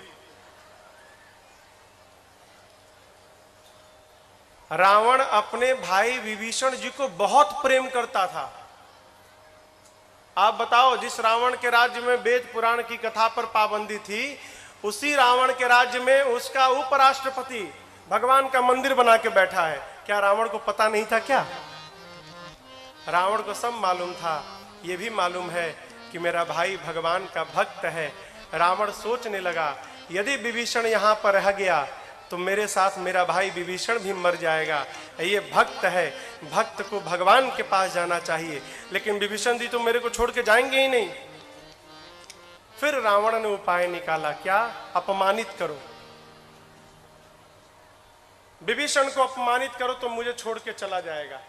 रावण अपने भाई विभीषण जी को बहुत प्रेम करता था। आप बताओ, जिस रावण के राज्य में वेद पुराण की कथा पर पाबंदी थी, उसी रावण के राज्य में उसका उपराष्ट्रपति भगवान का मंदिर बना के बैठा है। क्या रावण को पता नहीं था क्या? रावण को सब मालूम था। यह भी मालूम है कि मेरा भाई भगवान का भक्त है। रावण सोचने लगा, यदि विभीषण यहां पर रह गया तो मेरे साथ मेरा भाई विभीषण भी मर जाएगा। ये भक्त है, भक्त को भगवान के पास जाना चाहिए, लेकिन विभीषण जी तो मेरे को छोड़ के जाएंगे ही नहीं। फिर रावण ने उपाय निकाला, क्या? अपमानित करो, विभीषण को अपमानित करो तो मुझे छोड़ के चला जाएगा,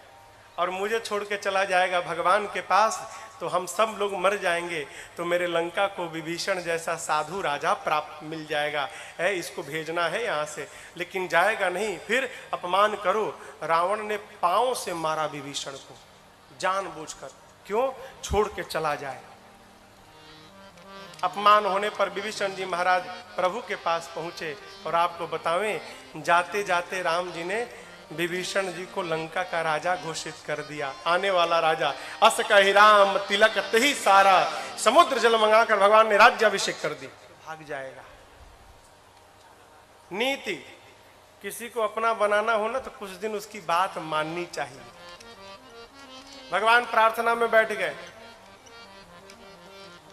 और मुझे छोड़ के चला जाएगा भगवान के पास तो हम सब लोग मर जाएंगे, तो मेरे लंका को विभीषण जैसा साधु राजा प्राप्त मिल जाएगा। है, इसको भेजना है यहाँ से, लेकिन जाएगा नहीं। फिर अपमान करो। रावण ने पांव से मारा विभीषण को जानबूझकर। क्यों? छोड़ के चला जाए। अपमान होने पर विभीषण जी महाराज प्रभु के पास पहुंचे, और आपको बतावें, जाते जाते राम जी ने विभीषण जी को लंका का राजा घोषित कर दिया। आने वाला राजा। अस कहि राम तिलक तहि सारा, समुद्र जल मंगाकर भगवान ने राज्याभिषेक कर दी। भाग जाएगा। नीति, किसी को अपना बनाना हो ना तो कुछ दिन उसकी बात माननी चाहिए। भगवान प्रार्थना में बैठ गए।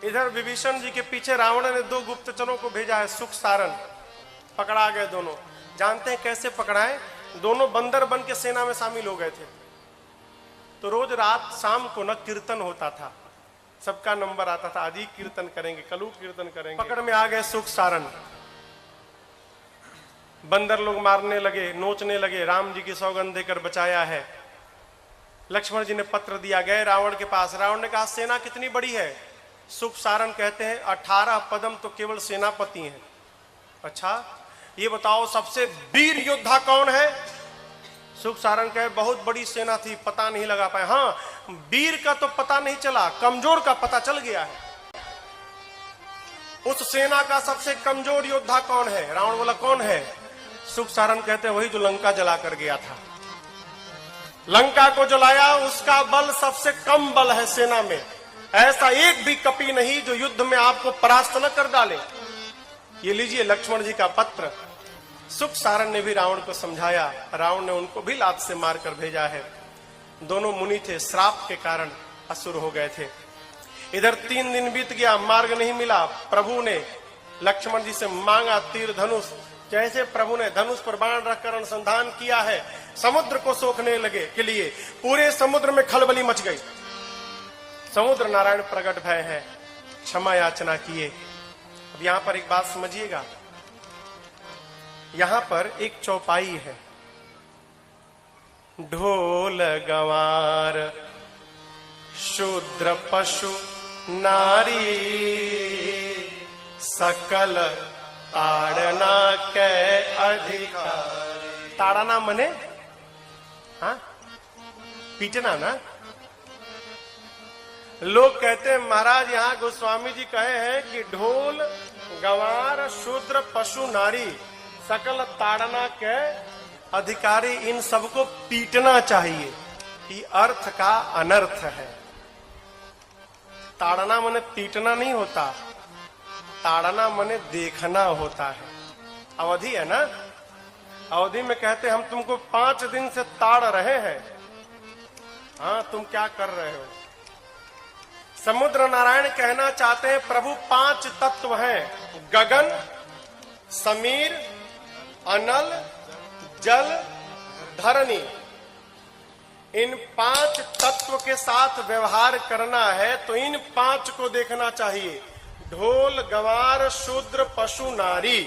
इधर विभीषण जी के पीछे रावण ने 2 गुप्तचरों को भेजा है, सुख सारन। पकड़ा गए दोनों। जानते हैं कैसे पकड़ाए? दोनों बंदर बन के सेना में शामिल हो गए थे। तो रोज रात शाम को न कीर्तन होता था, सबका नंबर आता था, आज ही कीर्तन करेंगे, कल कीर्तन करेंगे। पकड़ में आ गए सुख सारन। बंदर लोग मारने लगे, नोचने लगे। राम जी की सौगंध देकर बचाया है। लक्ष्मण जी ने पत्र दिया, गए रावण के पास। रावण ने कहा, सेना कितनी बड़ी है? सुख सारन कहते हैं 18 पदम तो केवल सेनापति हैं। अच्छा, ये बताओ सबसे वीर योद्धा कौन है? सुख सारन कहे, बहुत बड़ी सेना थी, पता नहीं लगा पाए। हाँ, वीर का तो पता नहीं चला, कमजोर का पता चल गया है। उस सेना का सबसे कमजोर योद्धा कौन है? रावण बोला, कौन है? सुख सारन कहते हैं, वही जो लंका जला कर गया था। लंका को जलाया, उसका बल सबसे कम बल है सेना में। ऐसा एक भी कपि नहीं जो युद्ध में आपको परास्त न कर डाले। ये लीजिए लक्ष्मण जी का पत्र। सुख सारन ने भी रावण को समझाया। रावण ने उनको भी लात से मारकर भेजा है। दोनों मुनि थे, श्राप के कारण असुर हो गए थे। इधर 3 दिन बीत गया, मार्ग नहीं मिला। प्रभु ने लक्ष्मण जी से मांगा तीर धनुष। जैसे प्रभु ने धनुष पर बाण रखकर अनुसंधान किया है, समुद्र को सोखने लगे के लिए पूरे समुद्र में खलबली मच गई। समुद्र नारायण प्रकट भय है, क्षमा याचना किए। अब यहां पर एक बात समझिएगा, यहां पर एक चौपाई है। ढोल गंवार शूद्र पशु नारी, सकल ताड़ना के अधिकारी। ताड़ना मने हाँ पीटना ना। लोग कहते हैं महाराज यहाँ गोस्वामी जी कहे हैं कि ढोल गंवार शूद्र पशु नारी सकल ताड़ना के अधिकारी, इन सबको पीटना चाहिए। ये अर्थ का अनर्थ है। ताड़ना मने पीटना नहीं होता, ताड़ना मने देखना होता है। अवधि है ना, अवधि में कहते हम तुमको 5 दिन से ताड़ रहे हैं, हाँ तुम क्या कर रहे हो। समुद्र नारायण कहना चाहते हैं प्रभु 5 तत्व हैं, गगन, समीर, अनल, जल, धरणी। इन 5 तत्व के साथ व्यवहार करना है तो इन 5 को देखना चाहिए। ढोल गंवार शूद्र पशु नारी,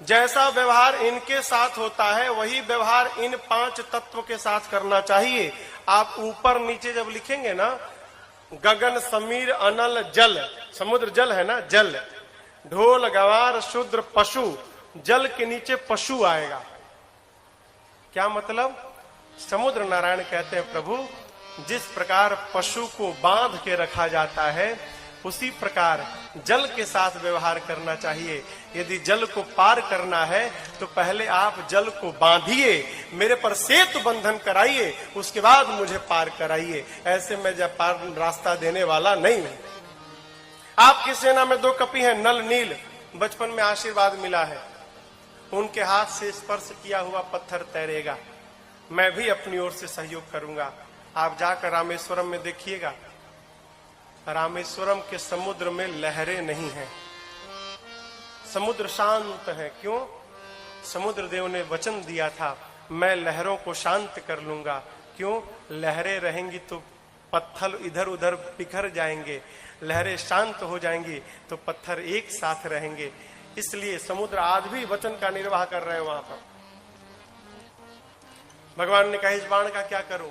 जैसा व्यवहार इनके साथ होता है वही व्यवहार इन 5 तत्व के साथ करना चाहिए। आप ऊपर नीचे जब लिखेंगे ना, गगन समीर अनल जल, समुद्र जल है ना, जल, ढोल गंवार शूद्र पशु, जल के नीचे पशु आएगा। क्या मतलब? समुद्र नारायण कहते हैं प्रभु जिस प्रकार पशु को बांध के रखा जाता है उसी प्रकार जल के साथ व्यवहार करना चाहिए। यदि जल को पार करना है तो पहले आप जल को बांधिए, मेरे पर सेतु बंधन कराइए, उसके बाद मुझे पार कराइए। ऐसे मैं जब पार रास्ता देने वाला नहीं हूं। आपकी सेना में 2 कपि हैं, नल नील, बचपन में आशीर्वाद मिला है, उनके हाथ से स्पर्श किया हुआ पत्थर तैरेगा। मैं भी अपनी ओर से सहयोग करूंगा। आप जाकर रामेश्वरम में देखिएगा, रामेश्वरम के समुद्र में लहरें नहीं हैं, समुद्र शांत है। क्यों? समुद्र देव ने वचन दिया था मैं लहरों को शांत कर लूंगा। क्यों? लहरें रहेंगी तो पत्थर इधर उधर बिखर जाएंगे, लहरें शांत हो जाएंगी तो पत्थर एक साथ रहेंगे। इसलिए समुद्र आज भी वचन का निर्वाह कर रहे हैं वहां पर। भगवान ने कहा इस बाण का क्या करूं?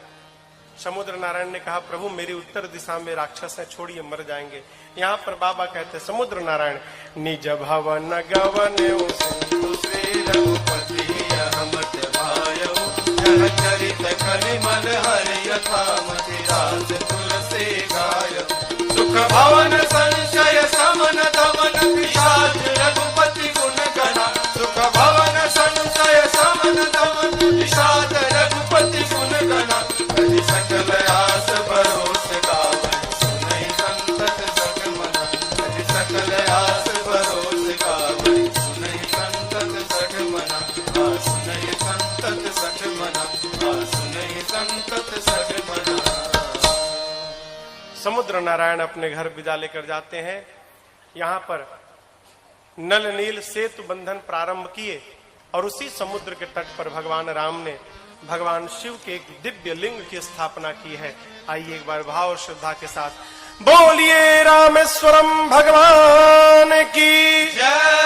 समुद्र नारायण ने कहा प्रभु मेरी उत्तर दिशा में राक्षस है, छोड़िए मर जाएंगे। यहाँ पर बाबा कहते समुद्र नारायण निज भवन गवन श्री रघुपति अहमत भायौ, यह चरित कलिमल हरि यथामति रास तुलसी गायौ। सुख भवन संशय समन दमन पिशाच रघुपति गुण गणा, सुख भवन संशय समन दमन पिशाच रघुपति गुण गणा। हरि सकल आस भरोस गावै, सुनहि संतत सठ मना, हरि सकल आस भरोस गावै, सुनहि संतत सठ मना, सुनहि संतत सठ मना, सुनहि संतत सठ मना। समुद्र नारायण अपने घर विदा लेकर जाते हैं। यहाँ पर नल नील सेतु बंधन प्रारंभ किए और उसी समुद्र के तट पर भगवान राम ने भगवान शिव के एक दिव्य लिंग की स्थापना की है। आइए एक बार भाव और श्रद्धा के साथ बोलिए रामेश्वरम भगवान की जय।